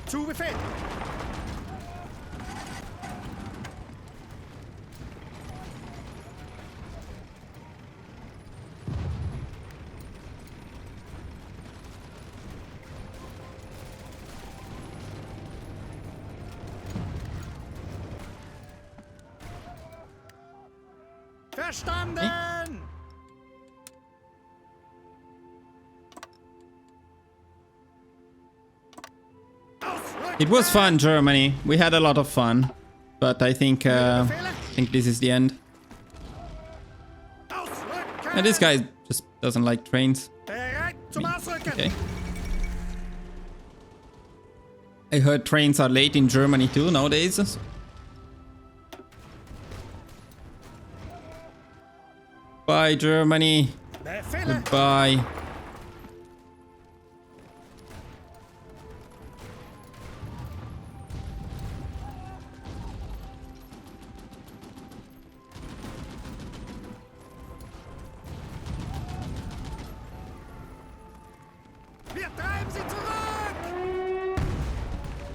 Zu Befehl! Verstanden! It was fun, Germany. We had a lot of fun. But I think this is the end. And this guy just doesn't like trains. Okay. I heard trains are late in Germany too nowadays. Bye, Germany. Goodbye.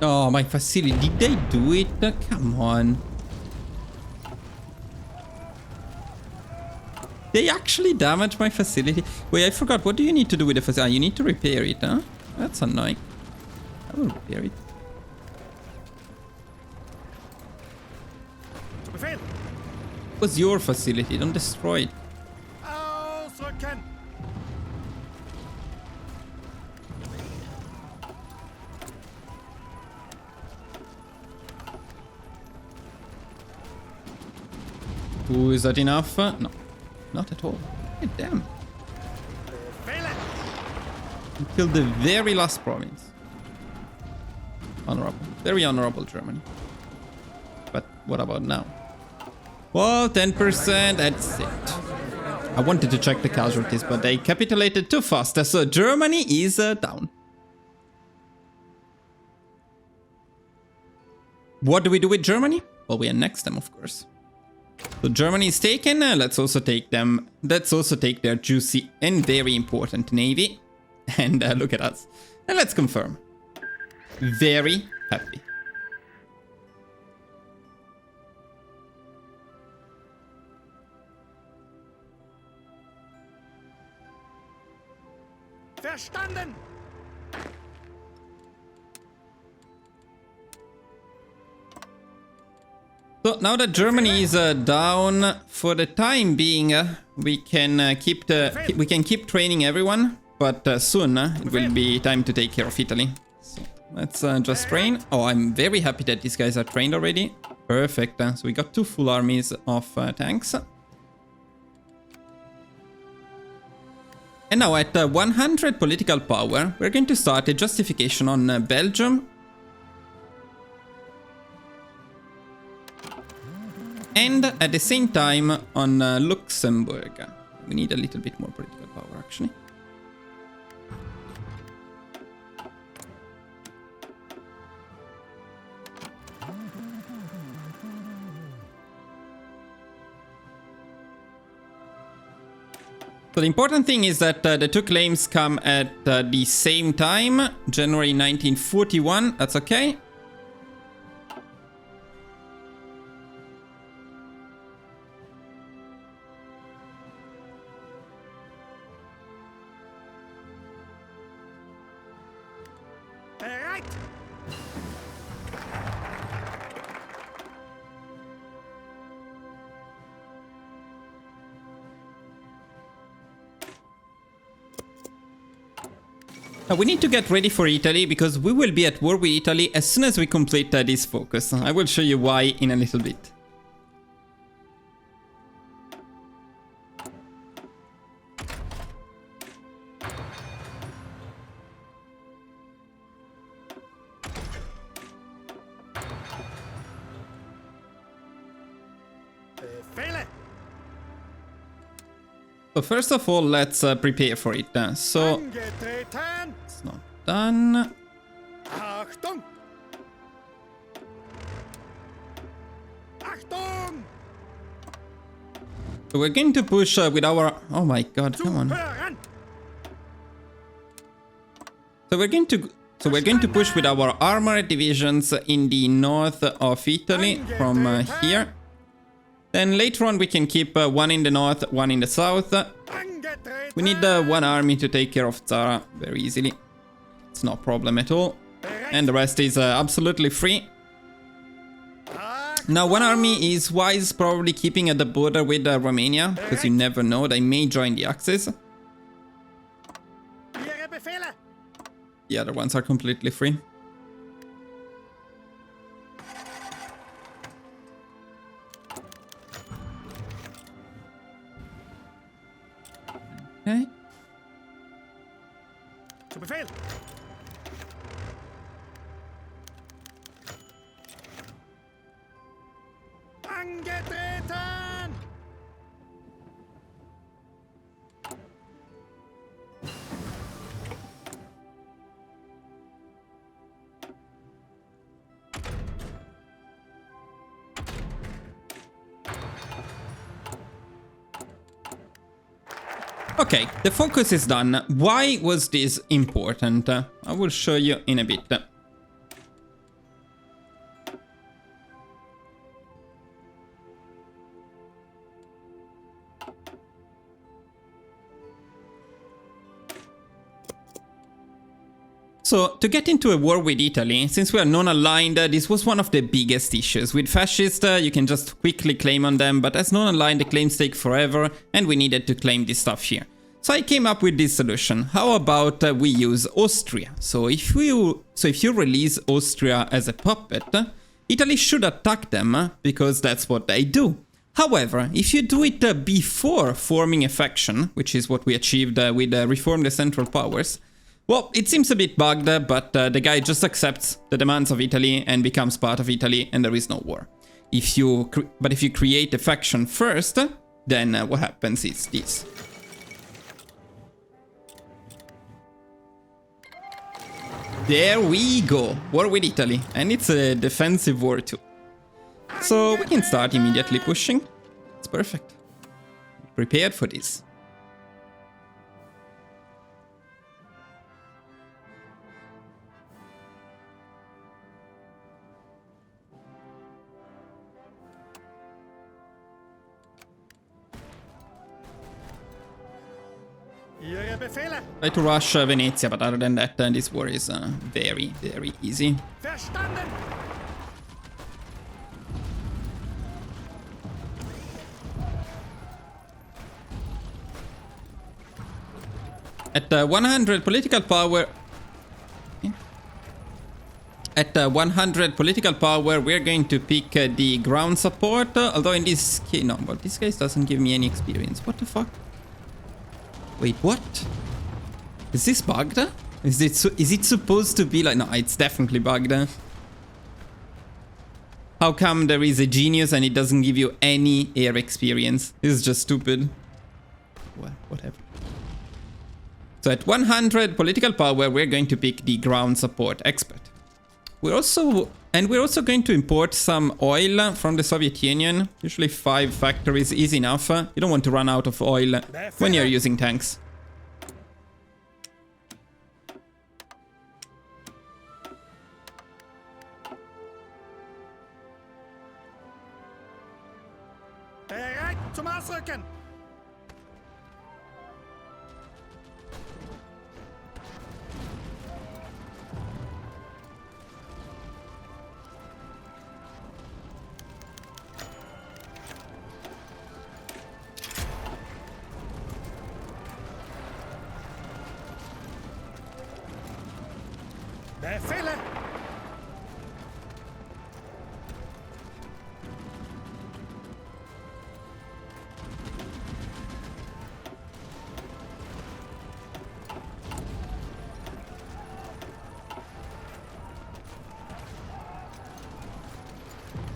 Oh, my facility. Did they do it? Come on. They actually damaged my facility. Wait, I forgot. What do you need to do with the facility? You need to repair it, huh? That's annoying. I will repair it. It was your facility. Don't destroy it. Ooh, is that enough? No, not at all. Hey, damn. Until the very last province. Honorable. Very honorable, Germany. But what about now? Well, 10%, that's it. I wanted to check the casualties, but they capitulated too fast. So Germany is down. What do we do with Germany? Well, we annex them, of course. So Germany is taken. Let's also take them. Let's also take their juicy and very important navy. And look at us. And let's confirm. Very happy. Verstanden. So now that Germany is down for the time being, we can keep training everyone, but soon it will be time to take care of Italy. So let's just train. Oh, I'm very happy that these guys are trained already. Perfect. So we got 2 full armies of tanks. And now at 100 political power, we're going to start a justification on Belgium. And at the same time on Luxembourg. We need a little bit more political power, actually. So the important thing is that the 2 claims come at the same time, January 1941, that's okay. Now we need to get ready for Italy, because we will be at war with Italy as soon as we complete this focus. I will show you why in a little bit. So first of all, let's prepare for it. So it's not done. Achtung! Achtung! So we're going to push with our... Oh my god, come on. So we're going to push with our armored divisions in the north of Italy from here. Then later on we can keep 1 in the north, 1 in the south. We need 1 army to take care of Zara very easily. It's no problem at all. And the rest is absolutely free. Now, one army is wise probably keeping at the border with Romania, because you never know, they may join the Axis. Ihre Befehle! The other ones are completely free. Okay. Zu Befehl! Angetreten! Okay, the focus is done. Why was this important? I will show you in a bit. So, to get into a war with Italy, since we are non-aligned, this was one of the biggest issues. With fascists, you can just quickly claim on them, but as non-aligned, the claims take forever, and we needed to claim this stuff here. So I came up with this solution. How about we use Austria? So if you release Austria as a puppet, Italy should attack them, because that's what they do. However, if you do it before forming a faction, which is what we achieved with Reform the Central Powers, well, it seems a bit bugged, but the guy just accepts the demands of Italy and becomes part of Italy, and there is no war. But if you create a faction first, then what happens is this. There we go, war with Italy, and it's a defensive war too. So we can start immediately pushing. It's perfect. Prepared for this. Ihre Befehle! Try to rush Venezia, but other than that, this war is very, very easy. Verstanden! At 100 political power... At 100 political power, we're going to pick the ground support, although in this case... No, but this case doesn't give me any experience. What the fuck? Wait, what? Is this bugged? Is it supposed to be like... No, it's definitely bugged. How come there is a genius and it doesn't give you any air experience? This is just stupid. Well, whatever. So at 100 political power, we're going to pick the ground support expert. We're also going to import some oil from the Soviet Union. Usually 5 factories is enough. You don't want to run out of oil when you're using tanks. Bereit zum Ausrücken! Befehle!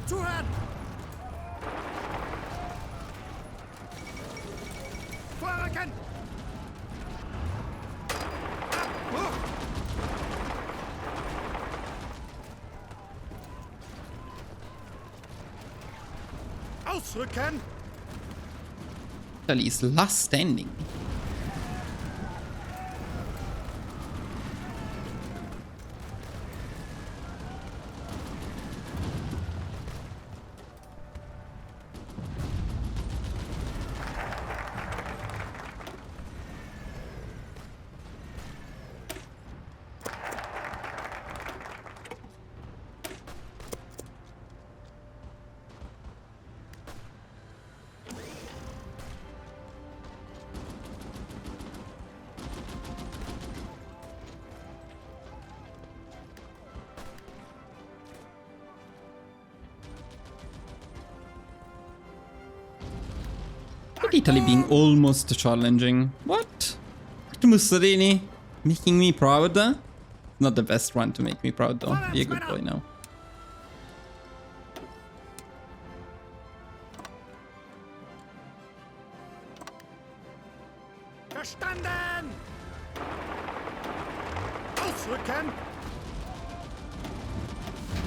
Zuhören! Vorrücken! Ausrücken! Italy is last standing. Look at Italy being almost challenging. What? Mussolini making me proud? Not the best one to make me proud though. Be a good boy now. Verstanden! Ausrücken!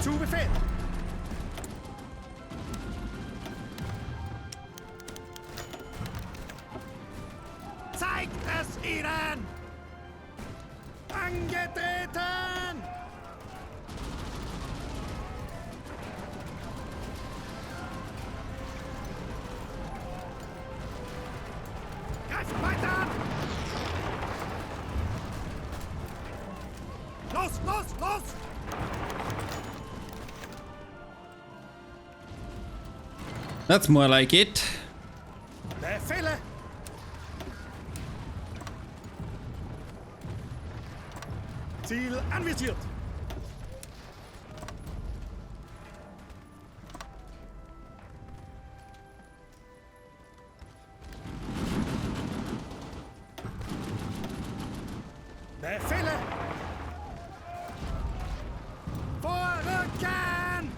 Zu Befehl! Zeigt es ihnen! Angetreten! Greift weiter an! Los, los, los! That's more like it. Befehle! Ziel anvisiert! Befehle! Vorrücken!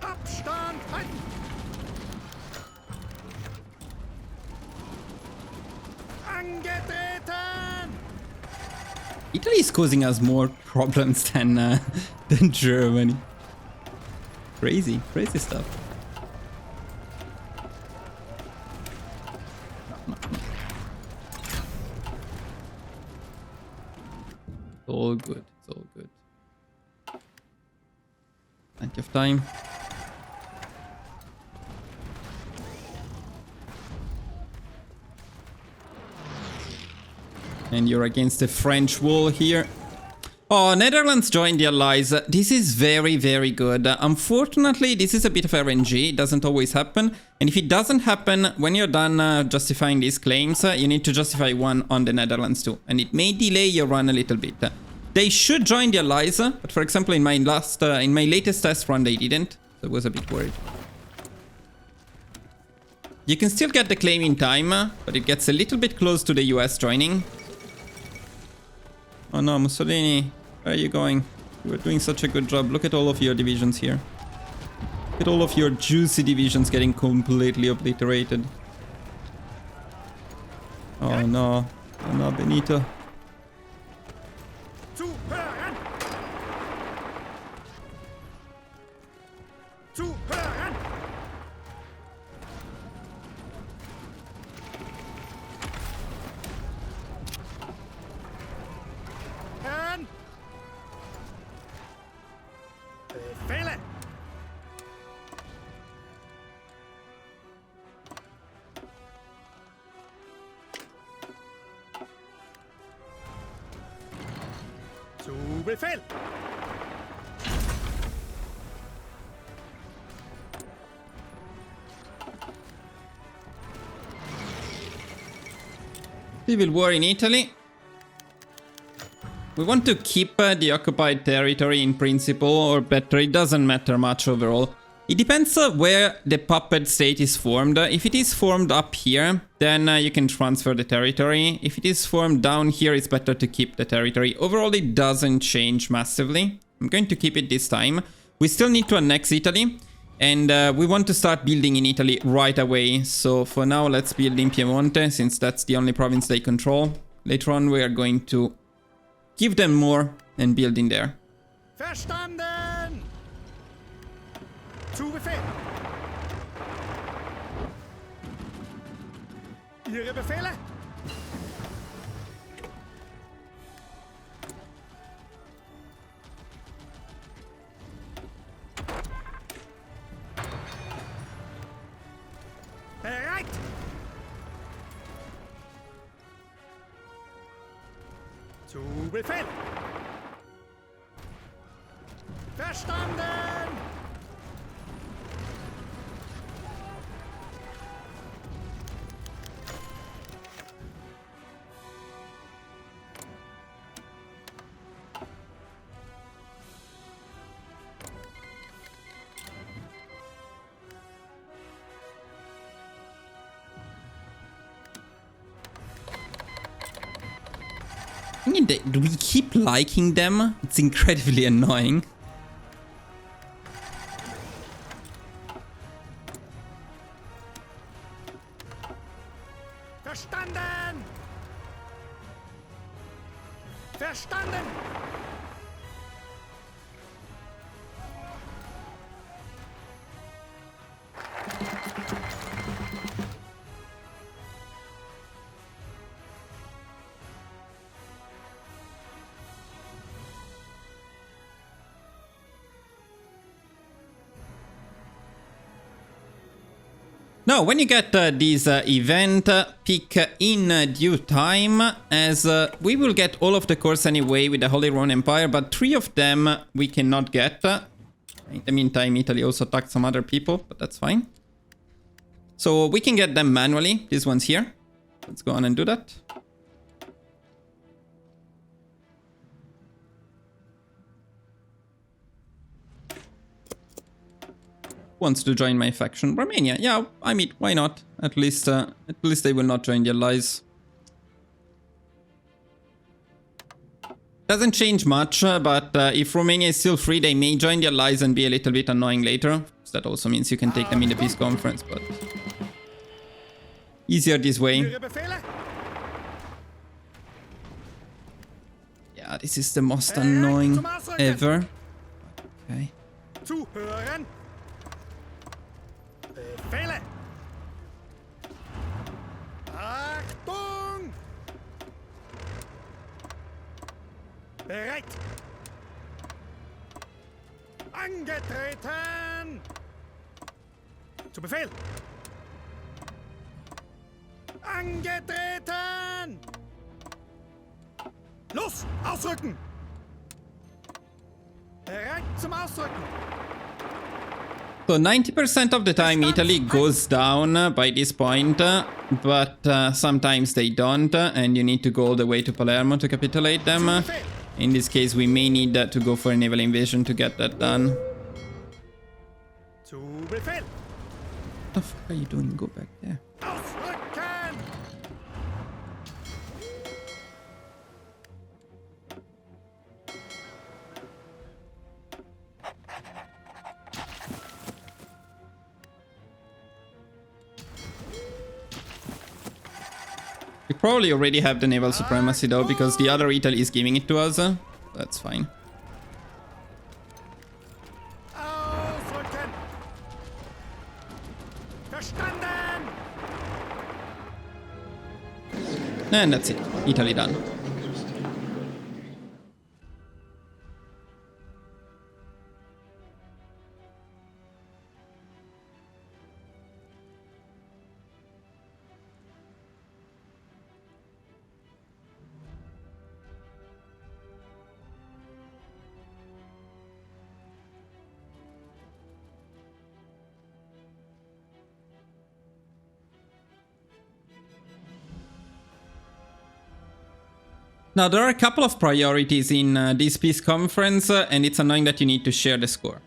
Abstand halten! Angetreten! Italy is causing us more problems than than Germany. Crazy, crazy stuff. It's all good. It's all good. Plenty of time. And you're against the French wall here. Oh, Netherlands joined the Allies. This is very, very good. Unfortunately, this is a bit of RNG. It doesn't always happen. And if it doesn't happen, when you're done justifying these claims, you need to justify one on the Netherlands too. And it may delay your run a little bit. They should join the Allies, but for example, in my latest test run, they didn't. So I was a bit worried. You can still get the claim in time, but it gets a little bit close to the US joining. Oh no, Mussolini, where are you going? You were doing such a good job. Look at all of your divisions here. Look at all of your juicy divisions getting completely obliterated. Oh no. Oh no, Benito. Zuhören! Zuhören! Hören! Befehle! Zu Befehl! Civil war in Italy. We want to keep the occupied territory in principle, or better, it doesn't matter much overall. It depends where the puppet state is formed. If it is formed up here, then you can transfer the territory. If it is formed down here, it's better to keep the territory. Overall, it doesn't change massively. I'm going to keep it this time. We still need to annex Italy, and we want to start building in Italy right away. So for now, let's build in Piemonte, since that's the only province they control. Later on, we are going to give them more and build in there. Verstanden! Zu Befehl! Ihre Befehle? Bereit! Zu Befehl! Verstanden! I mean, do we keep liking them? It's incredibly annoying. Verstanden! Verstanden! Now, when you get this event, pick in due time, as we will get all of the cores anyway with the Holy Roman Empire, but 3 of them we cannot get. In the meantime, Italy also attacked some other people, but that's fine. So we can get them manually, these ones here. Let's go on and do that. Wants to join my faction. Romania, yeah, I mean, why not? At least they will not join the allies. Doesn't change much, but if Romania is still free, they may join the allies and be a little bit annoying later. So that also means you can take them in the peace conference, but easier this way. Ihre Befehle? Yeah, this is the most annoying ever. Okay. Zuhören! Befehle! Achtung! Bereit! Angetreten! Zu Befehl! Angetreten! Los! Ausrücken! Bereit zum Ausrücken! So 90% of the time Italy goes down by this point, but sometimes they don't, and you need to go all the way to Palermo to capitulate them. In this case, we may need to go for a naval invasion to get that done. Zu Befehl! What the fuck are you doing? Go back there. Ausrücken! We probably already have the naval supremacy though, because the other Italy is giving it to us. That's fine. Ausrücken! Verstanden! And that's it. Italy done. Now, there are a couple of priorities in this peace conference, and it's annoying that you need to share the score.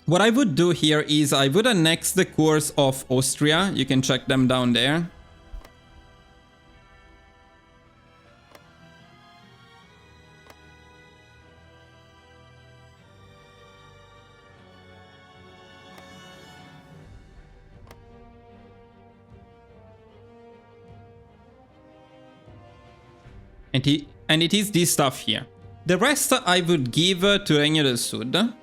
What I would do here is I would annex the cores of Austria. You can check them down there. And it is this stuff here. The rest I would give to Regno del Sud.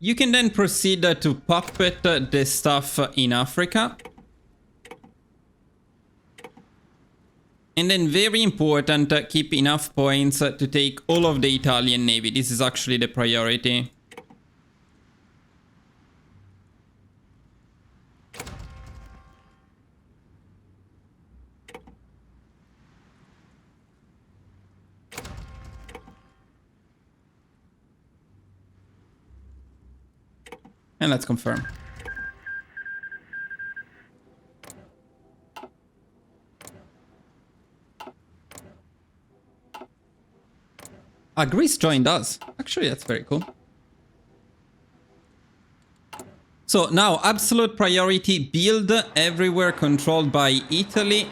You can then proceed to puppet the stuff in Africa. And then, very important, keep enough points to take all of the Italian navy. This is actually the priority. And let's confirm. Ah, Greece joined us. Actually, that's very cool. So now, absolute priority build everywhere controlled by Italy.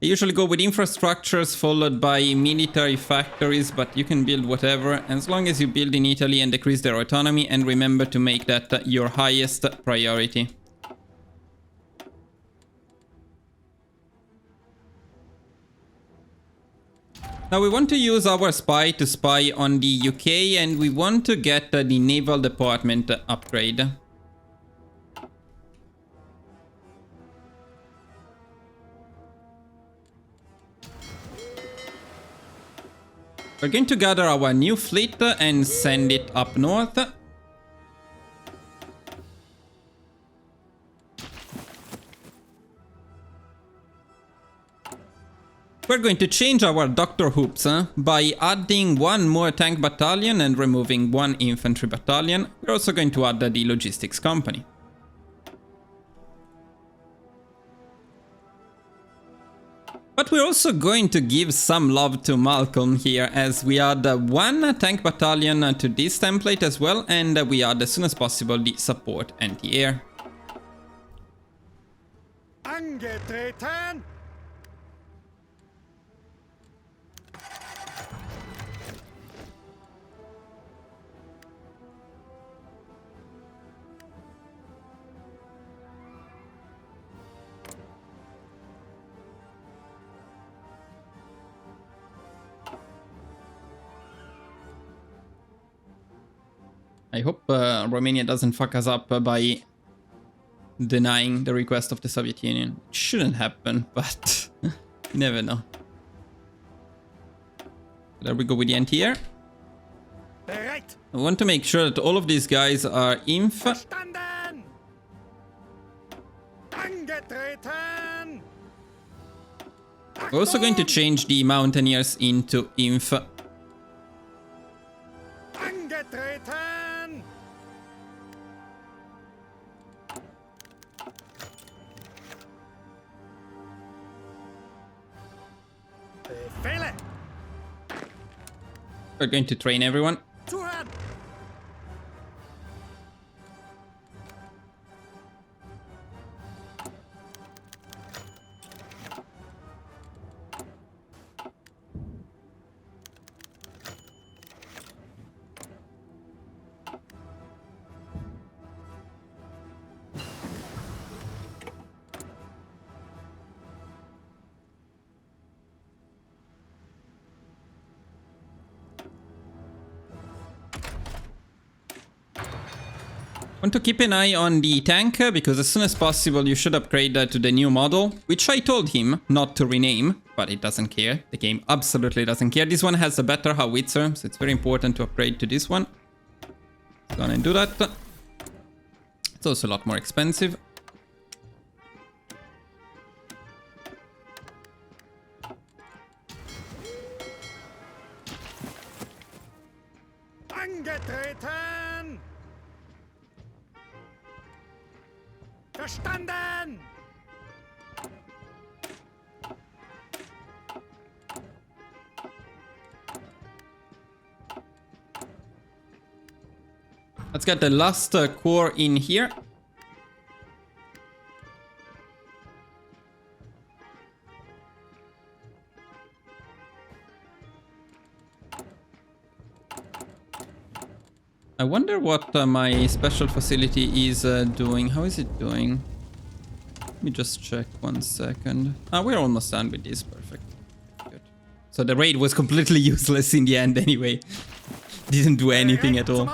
I usually go with infrastructures followed by military factories, but you can build whatever as long as you build in Italy and decrease their autonomy, and remember to make that your highest priority. Now we want to use our spy to spy on the UK, and we want to get the naval department upgrade. We're going to gather our new fleet and send it up north. We're going to change our Doctor Hoops by adding one more tank battalion and removing one infantry battalion. We're also going to add the logistics company. But we're also going to give some love to Malcolm here, as we add one tank battalion to this template as well, and we add as soon as possible the support anti-air. Angetreten! I hope Romania doesn't fuck us up by denying the request of the Soviet Union. It shouldn't happen, but you never know. There we go with the anti-air. I want to make sure that all of these guys are inf. Verstanden! Angetreten! We're also going to change the mountaineers into inf. Angetreten! Befehle! We're going to train everyone. Zuhören! Want to keep an eye on the tank, because as soon as possible you should upgrade to the new model, which I told him not to rename, but it doesn't care. The game absolutely doesn't care. This one has a better howitzer, so it's very important to upgrade to this one. Gonna do that. It's also a lot more expensive. Angetreten! Verstanden! Let's get the last core in here. I wonder what my special facility is doing. How is it doing? Let me just check 1 second. Ah, we're almost done with this. Perfect. Good. So the raid was completely useless in the end anyway. Didn't do anything at all.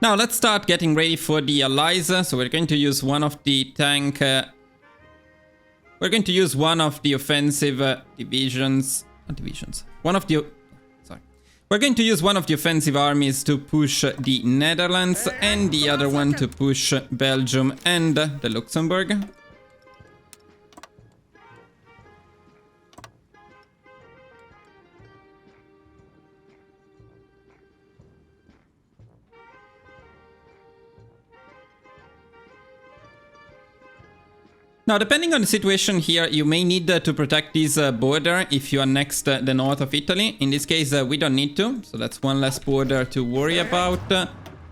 Now let's start getting ready for the allies. So we're going to use one of the tank... we're going to use one of the offensive divisions... Not divisions. One of the... We're going to use one of the offensive armies to push the Netherlands and the other one to push Belgium and the Luxembourg. Now, depending on the situation here, you may need to protect this border if you annex the north of Italy. In this case, we don't need to, so that's one less border to worry about.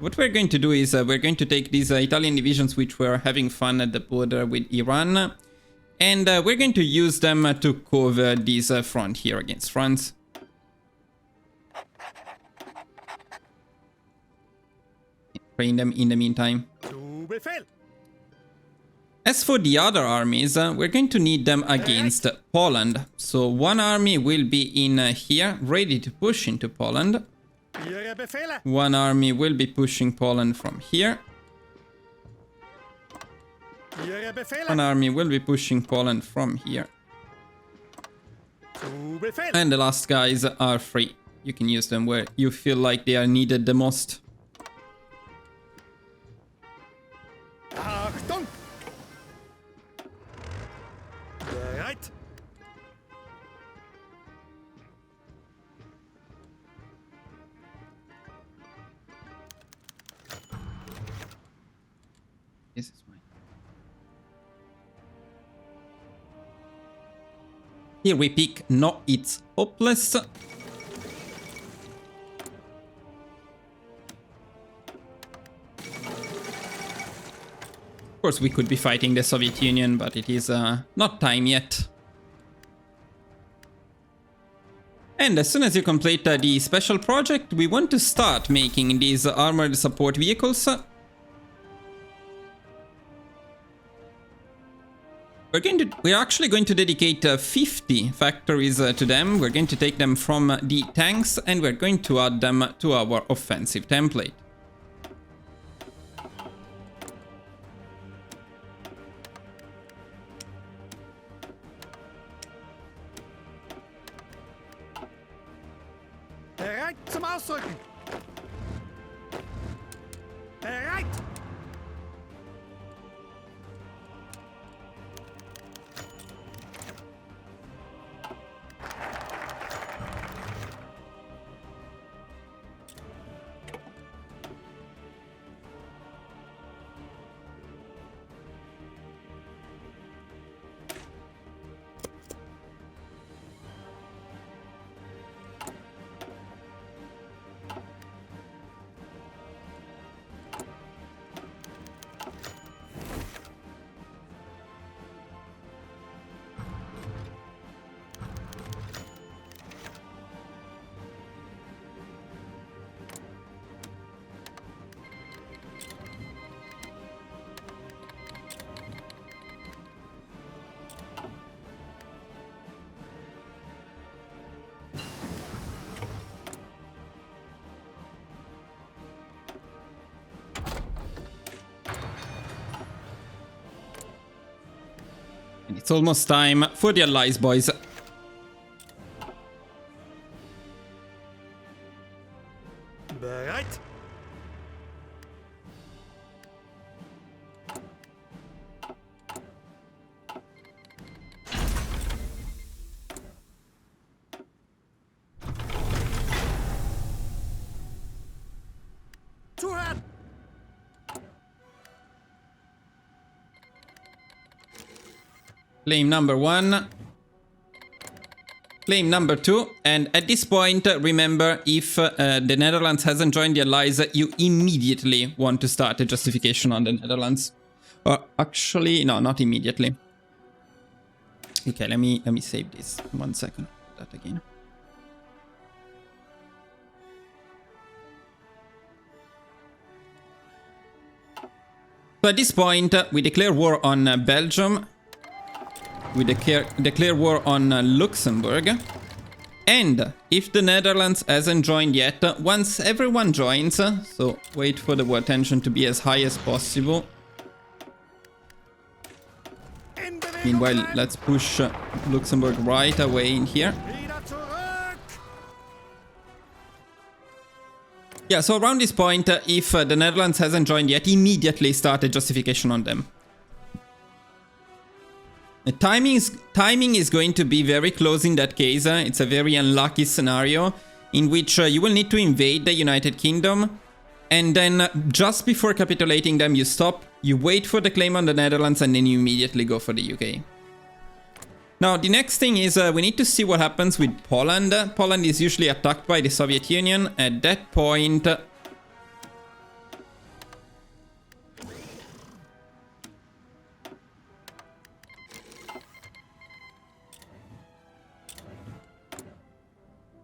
What we're going to do is we're going to take these Italian divisions which were having fun at the border with Iran, and we're going to use them to cover this front here against France. Train them in the meantime. As for the other armies, we're going to need them against Poland. So one army will be in here, ready to push into Poland. One army will be pushing Poland from here. One army will be pushing Poland from here. And the last guys are free. You can use them where you feel like they are needed the most. Achtung! Bereit! This is mine. Here we pick No, It's Hopeless. Of course, we could be fighting the Soviet Union, but it is not time yet. And as soon as you complete the special project, we want to start making these armored support vehicles. We're actually going to dedicate 50 factories to them. We're going to take them from the tanks and we're going to add them to our offensive template. Bereit zum Ausdrücken! Bereit! It's almost time for the allies, boys. Bereit! Zuhören! Claim number 1. Claim number 2. And at this point, remember, if the Netherlands hasn't joined the allies, you immediately want to start a justification on the Netherlands. Or actually, no, not immediately. Okay, let me save this. 1 second. That again. So at this point, we declare war on Belgium. We declare war on Luxembourg. And if the Netherlands hasn't joined yet, once everyone joins, so wait for the war tension to be as high as possible. Meanwhile, let's push Luxembourg right away in here. Wieder zurück! Yeah, so around this point, if the Netherlands hasn't joined yet, immediately start a justification on them. The timing is going to be very close in that case. It's a very unlucky scenario in which you will need to invade the United Kingdom. And then just before capitulating them, you stop, you wait for the claim on the Netherlands, and then you immediately go for the UK. Now, the next thing is we need to see what happens with Poland. Poland is usually attacked by the Soviet Union. At that point...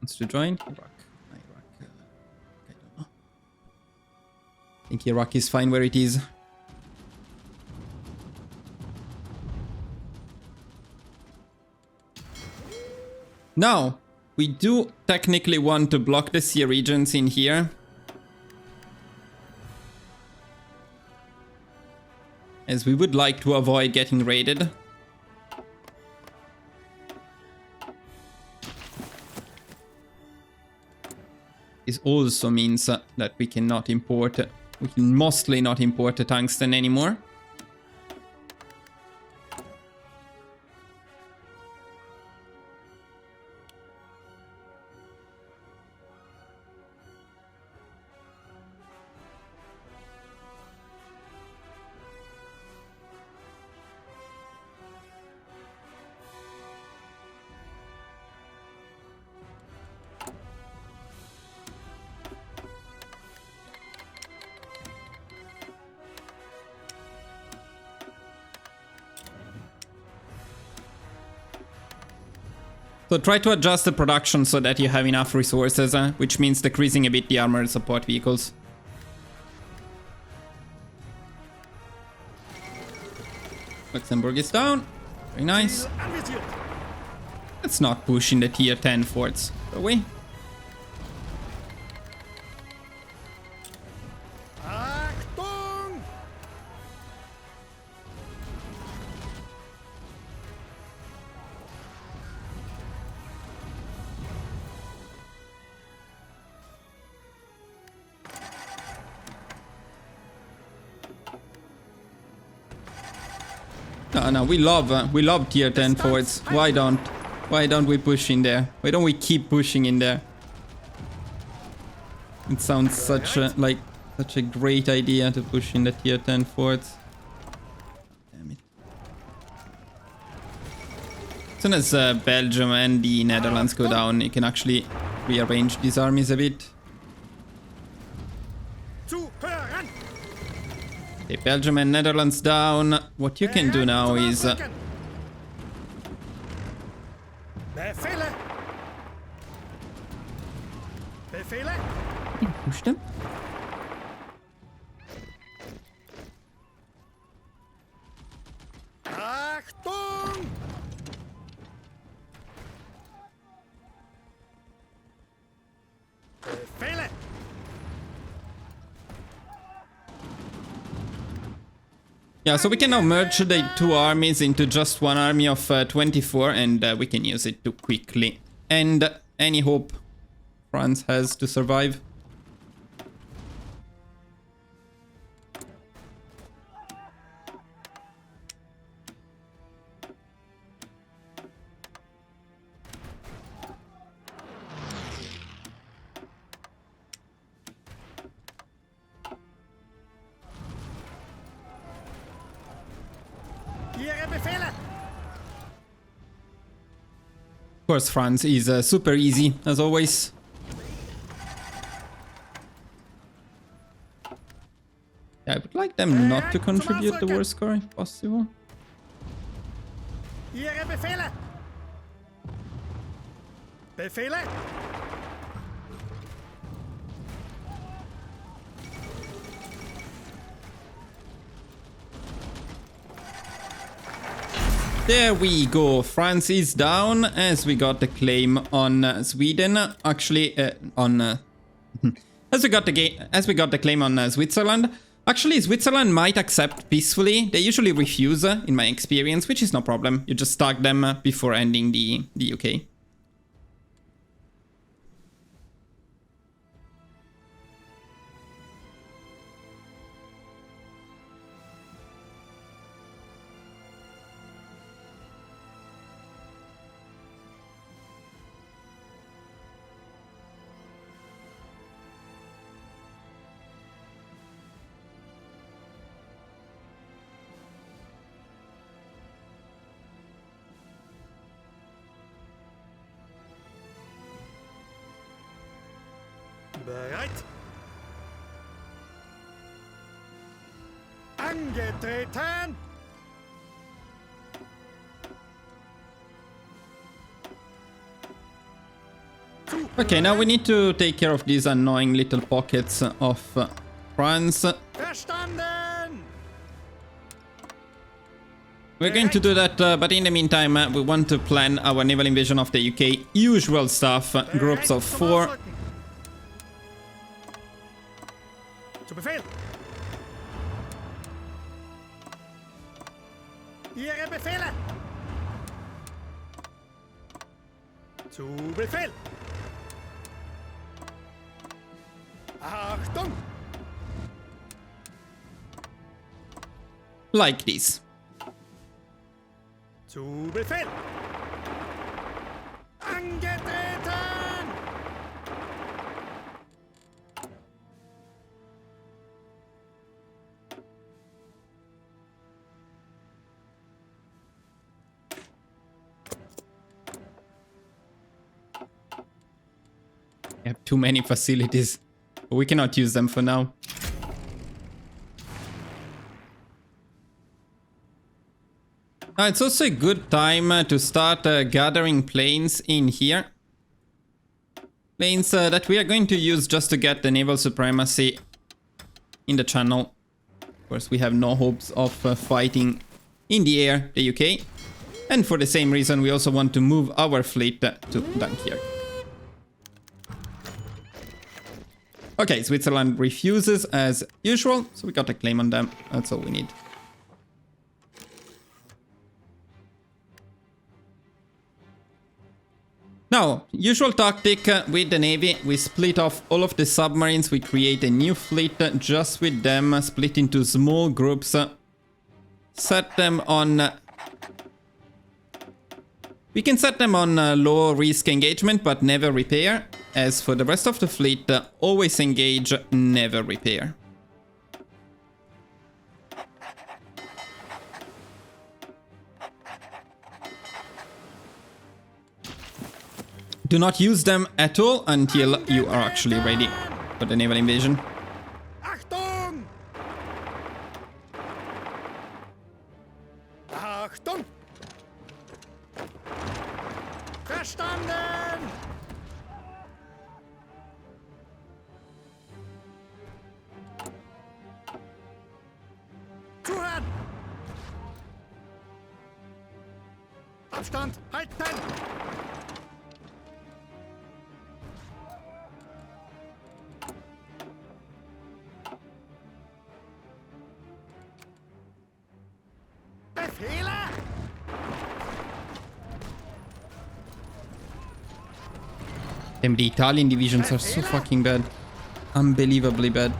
wants to join? Iraq. I don't know. I think Iraq is fine where it is. Now, we do technically want to block the sea regions in here. As we would like to avoid getting raided. This also means that we cannot import, we can mostly not import the tungsten anymore. So try to adjust the production so that you have enough resources, which means decreasing a bit the armored support vehicles. Luxembourg is down. Very nice. Let's not push in the tier 10 forts, shall we? No, we love tier 10 forts. Why don't we push in there? Why don't we keep pushing in there? It sounds such a great idea to push in the tier 10 forts. Damn it. As soon as Belgium and the Netherlands go down, you can actually rearrange these armies a bit. Okay, Belgium and Netherlands down. What you can do now is... push them? Yeah, so we can now merge the two armies into just one army of 24, and we can use it to quickly end any hope France has to survive. Of course, France is super easy, as always. Yeah, I would like them not to contribute the war score, if possible. There we go. France is down as we got the claim on Sweden. Actually, as we got the claim on Switzerland. Actually, Switzerland might accept peacefully. They usually refuse, in my experience, which is no problem. You just tag them before ending the UK. Bereit. Angetreten. Okay, now we need to take care of these annoying little pockets of France. Verstanden. We're going to do that, but in the meantime, we want to plan our naval invasion of the UK. Usual stuff, groups of 4. Zu Befehl. Ihre Befehle. Zu Befehl. Achtung. Like this. Zu Befehl. Angetreten. We have too many facilities. We cannot use them for now. Now, it's also a good time to start gathering planes in here. Planes that we are going to use just to get the naval supremacy in the channel. Of course, we have no hopes of fighting in the air, the UK. And for the same reason, we also want to move our fleet to Dunkirk. Okay, Switzerland refuses as usual, so we got a claim on them. That's all we need. Now, usual tactic with the Navy, we split off all of the submarines, we create a new fleet just with them, split into small groups, set them on... We can set them on low risk engagement, but never repair. As for the rest of the fleet, always engage, never repair. Do not use them at all until you are actually ready for the naval invasion. Achtung! Achtung! Verstanden! Zuhören! Abstand halten! Befehle! Damn, the Italian divisions are so fucking bad. Unbelievably bad.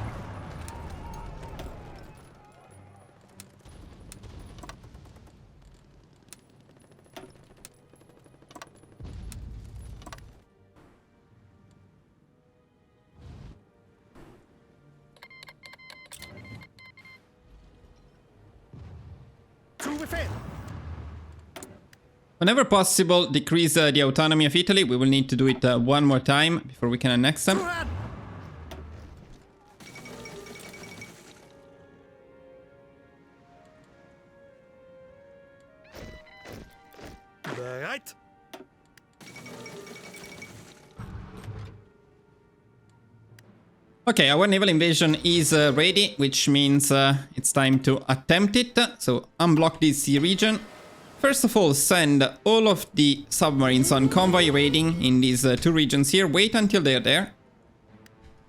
Zu Befehl! Whenever possible, decrease the autonomy of Italy. We will need to do it one more time before we can annex them. Zuhören! Bereit? Okay, our naval invasion is ready, which means it's time to attempt it. So unblock this sea region. First of all, send all of the submarines on convoy raiding in these two regions here. Wait until they're there.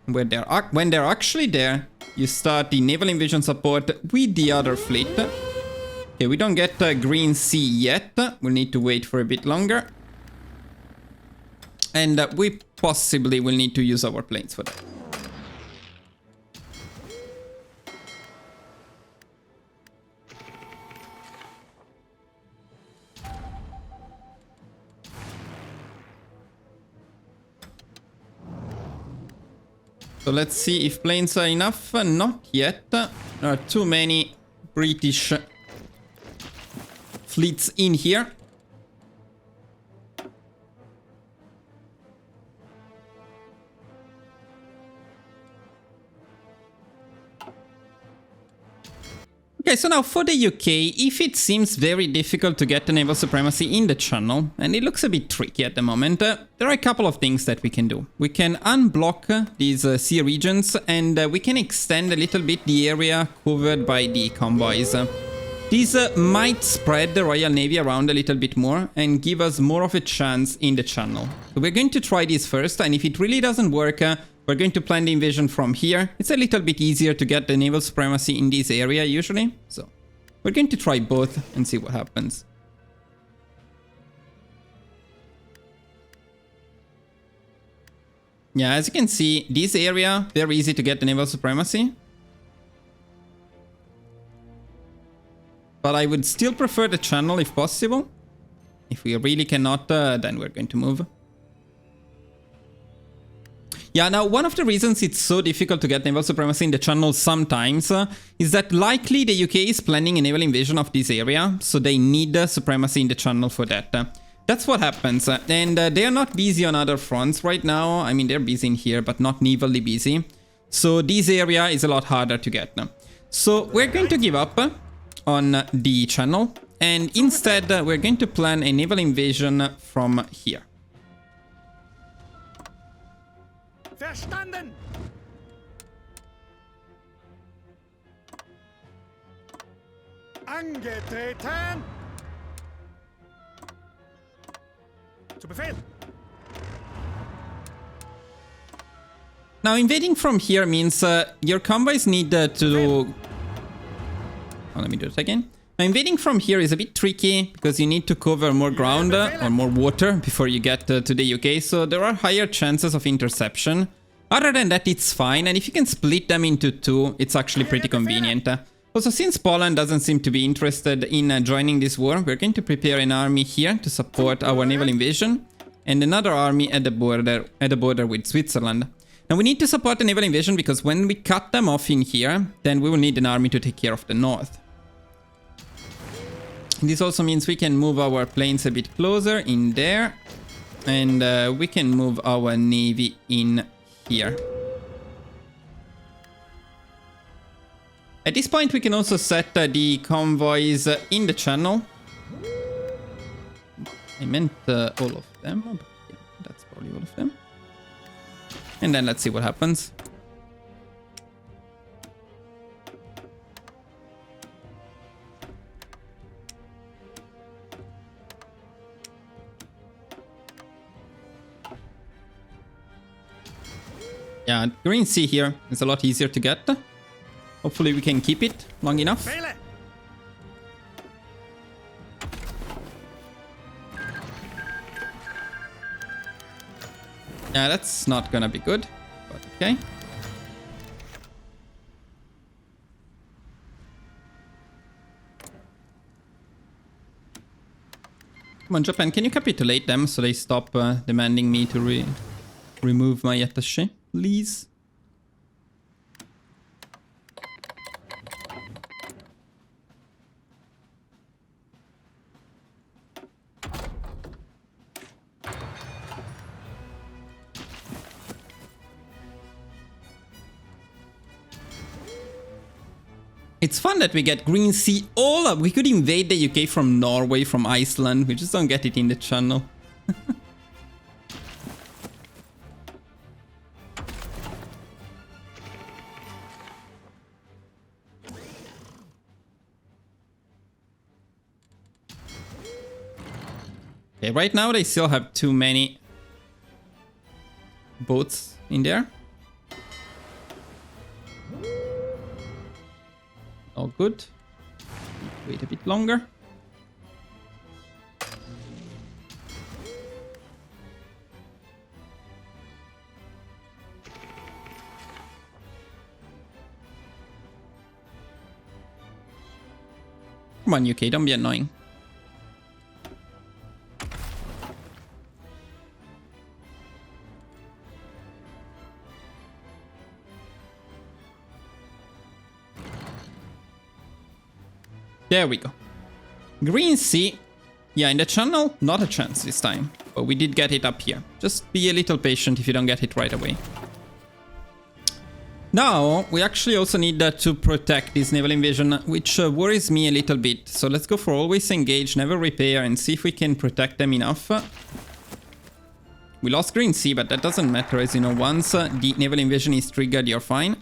When they're actually there, you start the naval invasion support with the other fleet. Okay, we don't get Green Sea yet. We'll need to wait for a bit longer. And we possibly will need to use our planes for that. So let's see if planes are enough. Not yet. There are too many British fleets in here. Okay, so now for the UK, if it seems very difficult to get the naval supremacy in the channel, and it looks a bit tricky at the moment, there are a couple of things that we can do. We can unblock these sea regions, and we can extend a little bit the area covered by the convoys. These might spread the Royal Navy around a little bit more and give us more of a chance in the channel. So we're going to try this first, and if it really doesn't work, we're going to plan the invasion from here. It's a little bit easier to get the naval supremacy in this area usually. So we're going to try both and see what happens. Yeah, as you can see, this area, very easy to get the naval supremacy. But I would still prefer the channel if possible. If we really cannot, then we're going to move. Yeah, now one of the reasons it's so difficult to get naval supremacy in the channel sometimes is that likely the UK is planning a naval invasion of this area, so they need supremacy in the channel for that. That's what happens, and they are not busy on other fronts right now. I mean, they're busy in here, but not navally busy. So this area is a lot harder to get. So we're going to give up on the channel, and instead we're going to plan a naval invasion from here. Verstanden! Angetreten! Zu Befehl! Now invading from here means your convoys need to do... Oh, let me do it again. Now invading from here is a bit tricky because you need to cover more ground or more water before you get to the UK, so there are higher chances of interception. Other than that, it's fine, and if you can split them into two, it's actually pretty convenient. Also, since Poland doesn't seem to be interested in joining this war, we're going to prepare an army here to support our naval invasion, and another army at the border with Switzerland. Now we need to support the naval invasion because when we cut them off in here, then we will need an army to take care of the north. This also means we can move our planes a bit closer in there, and we can move our navy in here. At this point we can also set the convoys in the channel. I meant all of them, but yeah, that's probably all of them. And then let's see what happens. Yeah, Green Sea here is a lot easier to get. Hopefully we can keep it long enough. Yeah, that's not gonna be good, but okay. Come on, Japan, can you capitulate them so they stop demanding me to remove my attaché, please? It's fun that we get Green Sea all up. We could invade the UK from Norway, from Iceland. We just don't get it in the channel. Okay, right now they still have too many boats in there. All good. Wait a bit longer. Come on, UK, don't be annoying. There we go. Green Sea. Yeah, in the channel, not a chance this time. But we did get it up here. Just be a little patient if you don't get it right away. Now, we actually also need to protect this naval invasion, which worries me a little bit. So let's go for always engage, never repair, and see if we can protect them enough. We lost Green Sea, but that doesn't matter, as you know, once the naval invasion is triggered, you're fine.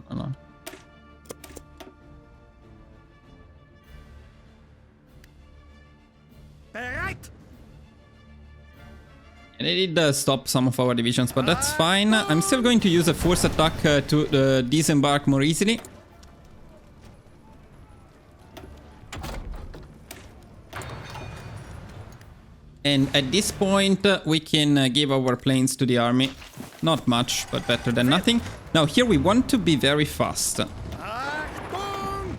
No. Bereit! And they did stop some of our divisions, but that's fine. I'm still going to use a force attack to disembark more easily. And at this point, we can give our planes to the army. Not much, but better than nothing. Now here we want to be very fast. Achtung!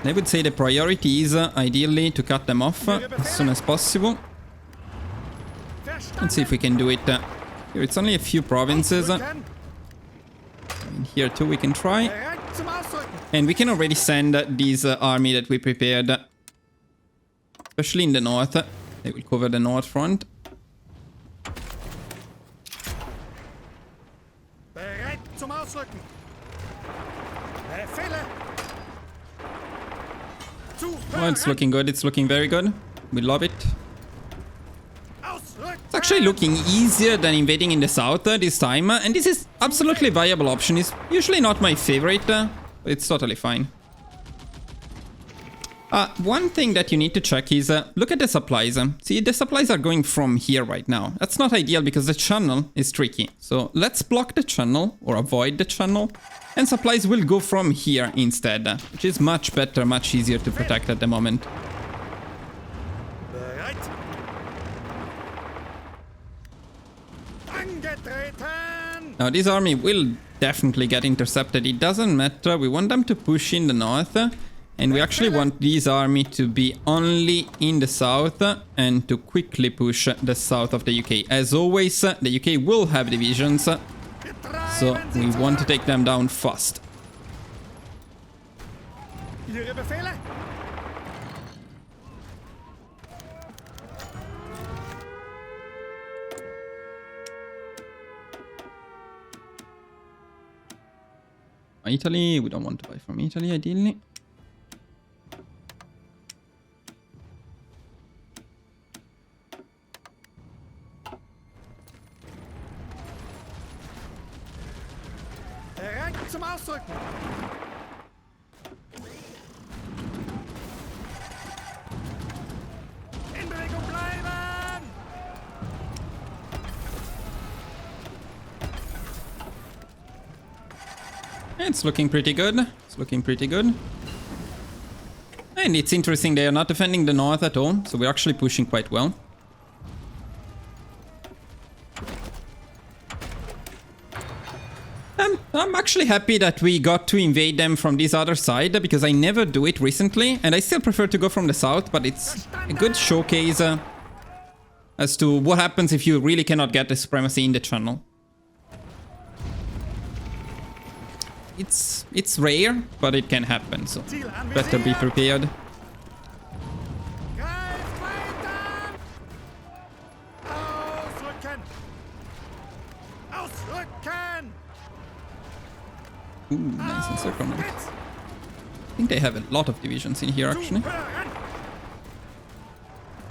I would say the priority is ideally to cut them off as soon as possible. Let's see if we can do it. Here it's only a few provinces. Rücken! And here too we can try. Bereit zum Ausrücken! And we can already send this army that we prepared. Especially in the north. They will cover the north front. Bereit zum Ausrücken! Befehle! Oh, it's looking good. It's looking very good. We love it. Ausrücken! It's actually looking easier than invading in the south this time. And this is absolutely a viable option. It's usually not my favorite, but it's totally fine. One thing that you need to check is, look at the supplies. See, the supplies are going from here right now. That's not ideal because the channel is tricky. So let's block the channel or avoid the channel. And supplies will go from here instead, which is much better, much easier to protect at the moment. Bereit! Angetreten! Now this army will definitely get intercepted. It doesn't matter. We want them to push in the north. And we actually want this army to be only in the south and to quickly push the south of the UK. As always, the UK will have divisions, so we want to take them down fast. Ihre Befehle? Italy, we don't want to buy from Italy, ideally. Bereit zum Ausrücken! In Bewegung bleiben! It's looking pretty good. It's looking pretty good. And it's interesting, they are not defending the north at all, so we're actually pushing quite well. I'm actually happy that we got to invade them from this other side, because I never do it recently, and I still prefer to go from the south, but it's a good showcase as to what happens if you really cannot get the supremacy in the channel. It's rare, but it can happen, so better be prepared. Greif weiter! Ausrücken! Ausrücken! Ooh, nice encirclement. I think they have a lot of divisions in here, actually. Zuhören!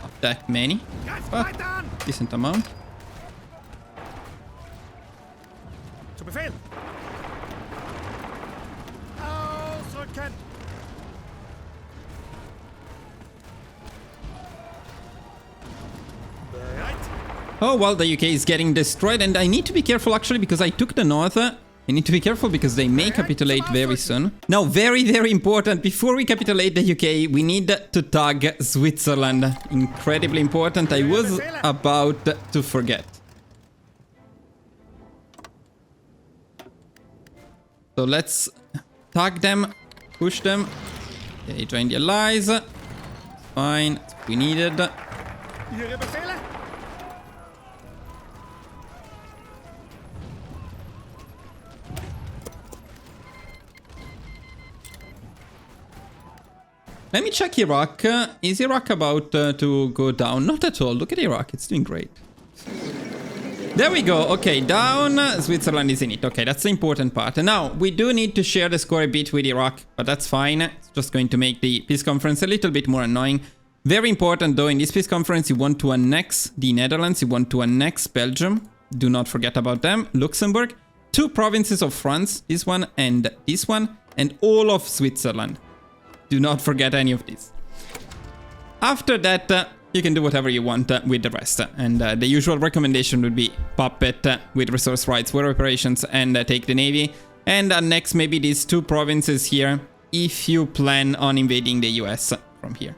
Not that many, Greif but weiter an! decent amount. Zu Befehl! Ausrücken! Bereit! Oh, well, the UK is getting destroyed, and I need to be careful, actually, because I took the north. I need to be careful because they may capitulate very soon. Now, very, very important, before we capitulate the UK, we need to tag Switzerland. Incredibly important. I was about to forget. So let's tag them, push them. Okay, join the allies. Fine, that's what we needed. Ihre Befehle? Let me check Iraq. Is Iraq about to go down? Not at all. Look at Iraq. It's doing great. There we go. Okay, down. Switzerland is in it. Okay, that's the important part. And now, we do need to share the score a bit with Iraq, but that's fine. It's just going to make the peace conference a little bit more annoying. Very important, though, in this peace conference, you want to annex the Netherlands. You want to annex Belgium. Do not forget about them. Luxembourg. 2 provinces of France. This one and this one. And all of Switzerland. Do not forget any of this. After that, you can do whatever you want with the rest. And the usual recommendation would be puppet with resource rights, war operations, and take the navy. And annex maybe these 2 provinces here if you plan on invading the US from here.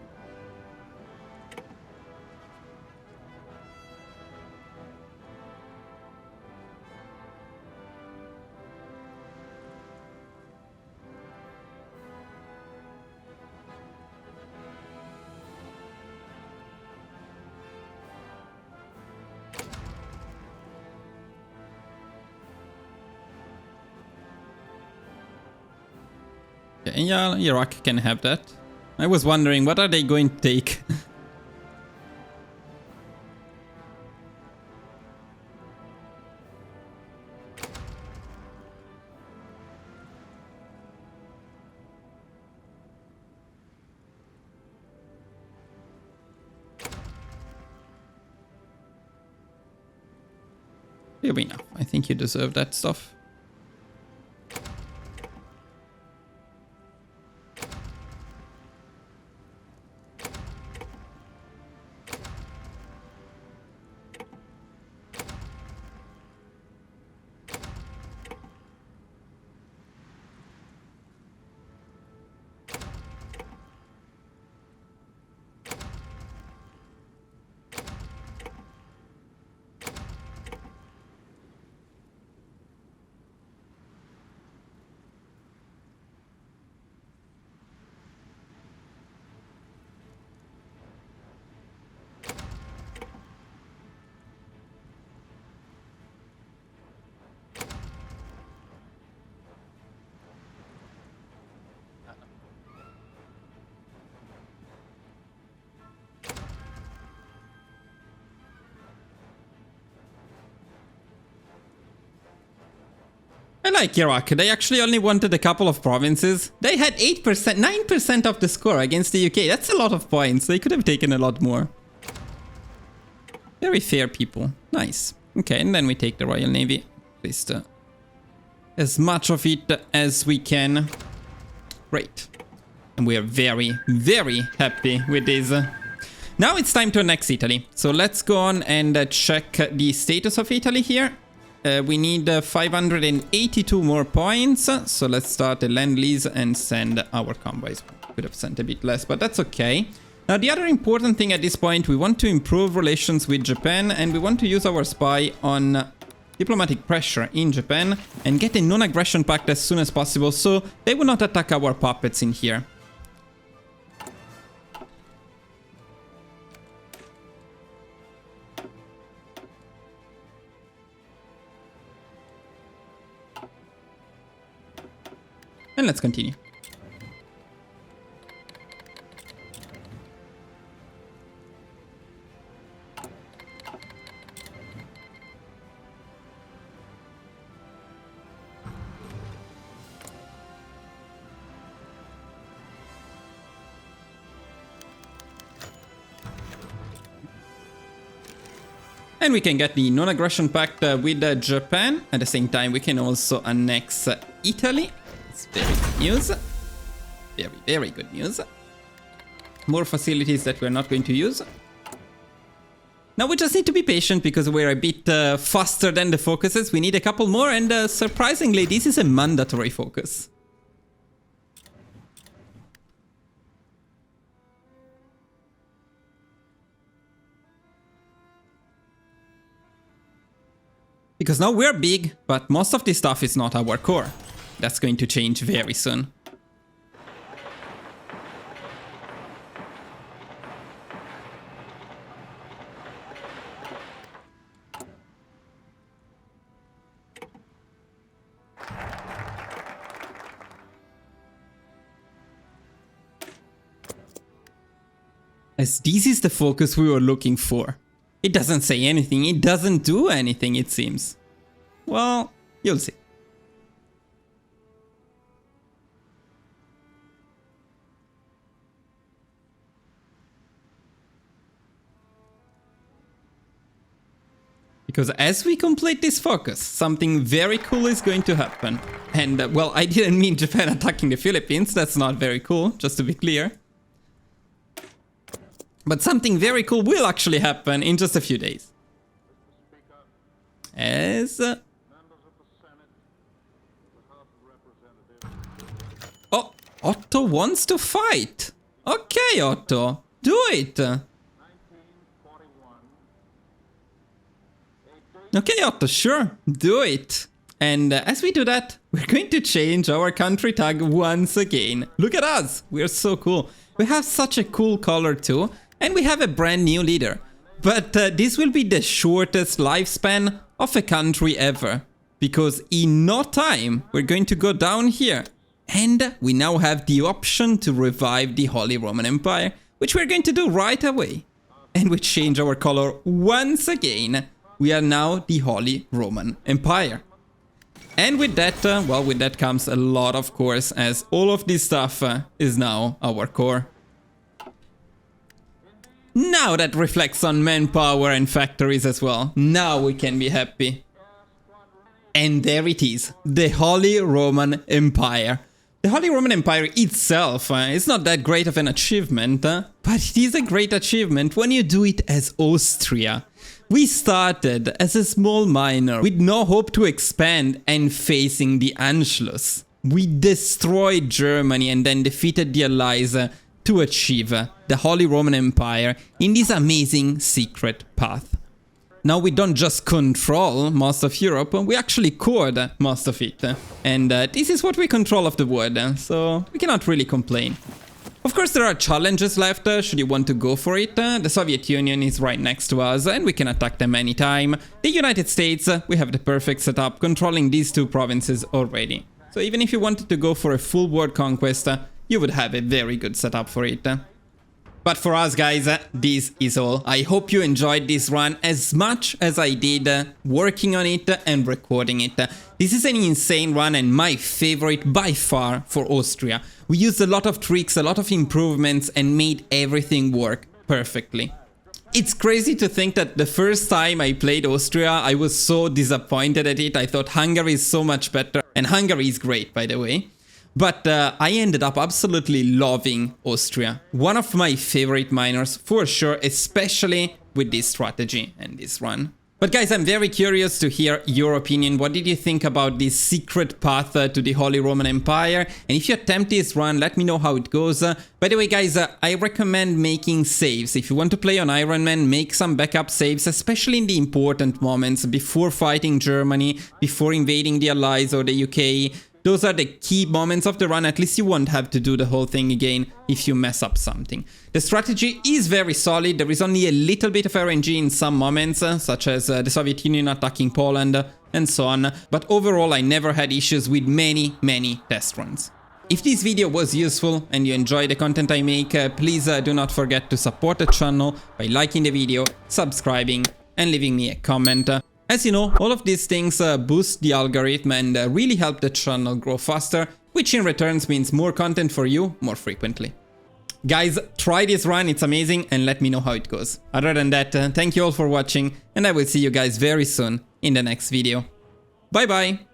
Yeah, Iraq can have that. I was wondering, what are they going to take? Here we know. I think you deserve that stuff. I like Iraq. They actually only wanted a couple of provinces. They had 8%, 9% of the score against the UK. That's a lot of points. They could have taken a lot more. Very fair people. Nice. Okay, and then we take the Royal Navy. At least as much of it as we can. Great. And we are very, very happy with this. Now it's time to annex Italy. So let's go on and check the status of Italy here. We need 582 more points, so let's start the land lease and send our convoys. Could have sent a bit less, but that's okay. Now the other important thing at this point, we want to improve relations with Japan, and we want to use our spy on diplomatic pressure in Japan and get a non-aggression pact as soon as possible, so they will not attack our puppets in here. And let's continue. And we can get the non-aggression pact with Japan. At the same time, we can also annex Italy. It's very good news. Very, very good news. More facilities that we're not going to use. Now we just need to be patient because we're a bit faster than the focuses. We need a couple more, and surprisingly, this is a mandatory focus. Because now we're big, but most of this stuff is not our core. That's going to change very soon. as this is the focus we were looking for. It doesn't say anything, it doesn't do anything, it seems. Well, you'll see. Because as we complete this focus, something very cool is going to happen. And, well, I didn't mean Japan attacking the Philippines, that's not very cool, just to be clear. But something very cool will actually happen in just a few days. As... Oh, Otto wants to fight! Okay, Otto, do it! Okay, Otto, sure, do it. And as we do that, we're going to change our country tag once again. Look at us, we're so cool. We have such a cool color too, and we have a brand new leader. But this will be the shortest lifespan of a country ever. Because in no time, we're going to go down here. And we now have the option to revive the Holy Roman Empire, which we're going to do right away. And we change our color once again. We are now the Holy Roman Empire. And with that, well, with that comes a lot, of course, as all of this stuff is now our core. Now that reflects on manpower and factories as well. Now we can be happy. And there it is, the Holy Roman Empire. The Holy Roman Empire itself is not that great of an achievement, but it is a great achievement when you do it as Austria. We started as a small minor with no hope to expand and facing the Anschluss. We destroyed Germany and then defeated the Allies to achieve the Holy Roman Empire in this amazing secret path. Now we don't just control most of Europe, we actually cored most of it. And this is what we control of the world, so we cannot really complain. Of course there are challenges left, should you want to go for it. The Soviet Union is right next to us and we can attack them anytime. The United States, we have the perfect setup controlling these two provinces already. So even if you wanted to go for a full world conquest, you would have a very good setup for it. But for us guys, this is all. I hope you enjoyed this run as much as I did working on it and recording it. This is an insane run and my favorite by far for Austria. We used a lot of tricks, a lot of improvements and made everything work perfectly. It's crazy to think that the first time I played Austria, I was so disappointed at it. I thought Hungary is so much better. And Hungary is great, by the way. But I ended up absolutely loving Austria. One of my favorite minors for sure, especially with this strategy and this run. But guys, I'm very curious to hear your opinion. What did you think about this secret path to the Holy Roman Empire? And if you attempt this run, let me know how it goes. By the way guys, I recommend making saves. If you want to play on Iron Man, make some backup saves, especially in the important moments before fighting Germany, before invading the Allies or the UK. Those are the key moments of the run, at least you won't have to do the whole thing again if you mess up something. The strategy is very solid, there is only a little bit of RNG in some moments, such as the Soviet Union attacking Poland and so on, but overall I never had issues with many test runs. If this video was useful and you enjoy the content I make, please do not forget to support the channel by liking the video, subscribing and leaving me a comment. As you know, all of these things boost the algorithm and really help the channel grow faster, which in return means more content for you more frequently. Guys, try this run, it's amazing, and let me know how it goes. Other than that, thank you all for watching, and I will see you guys very soon in the next video. Bye bye!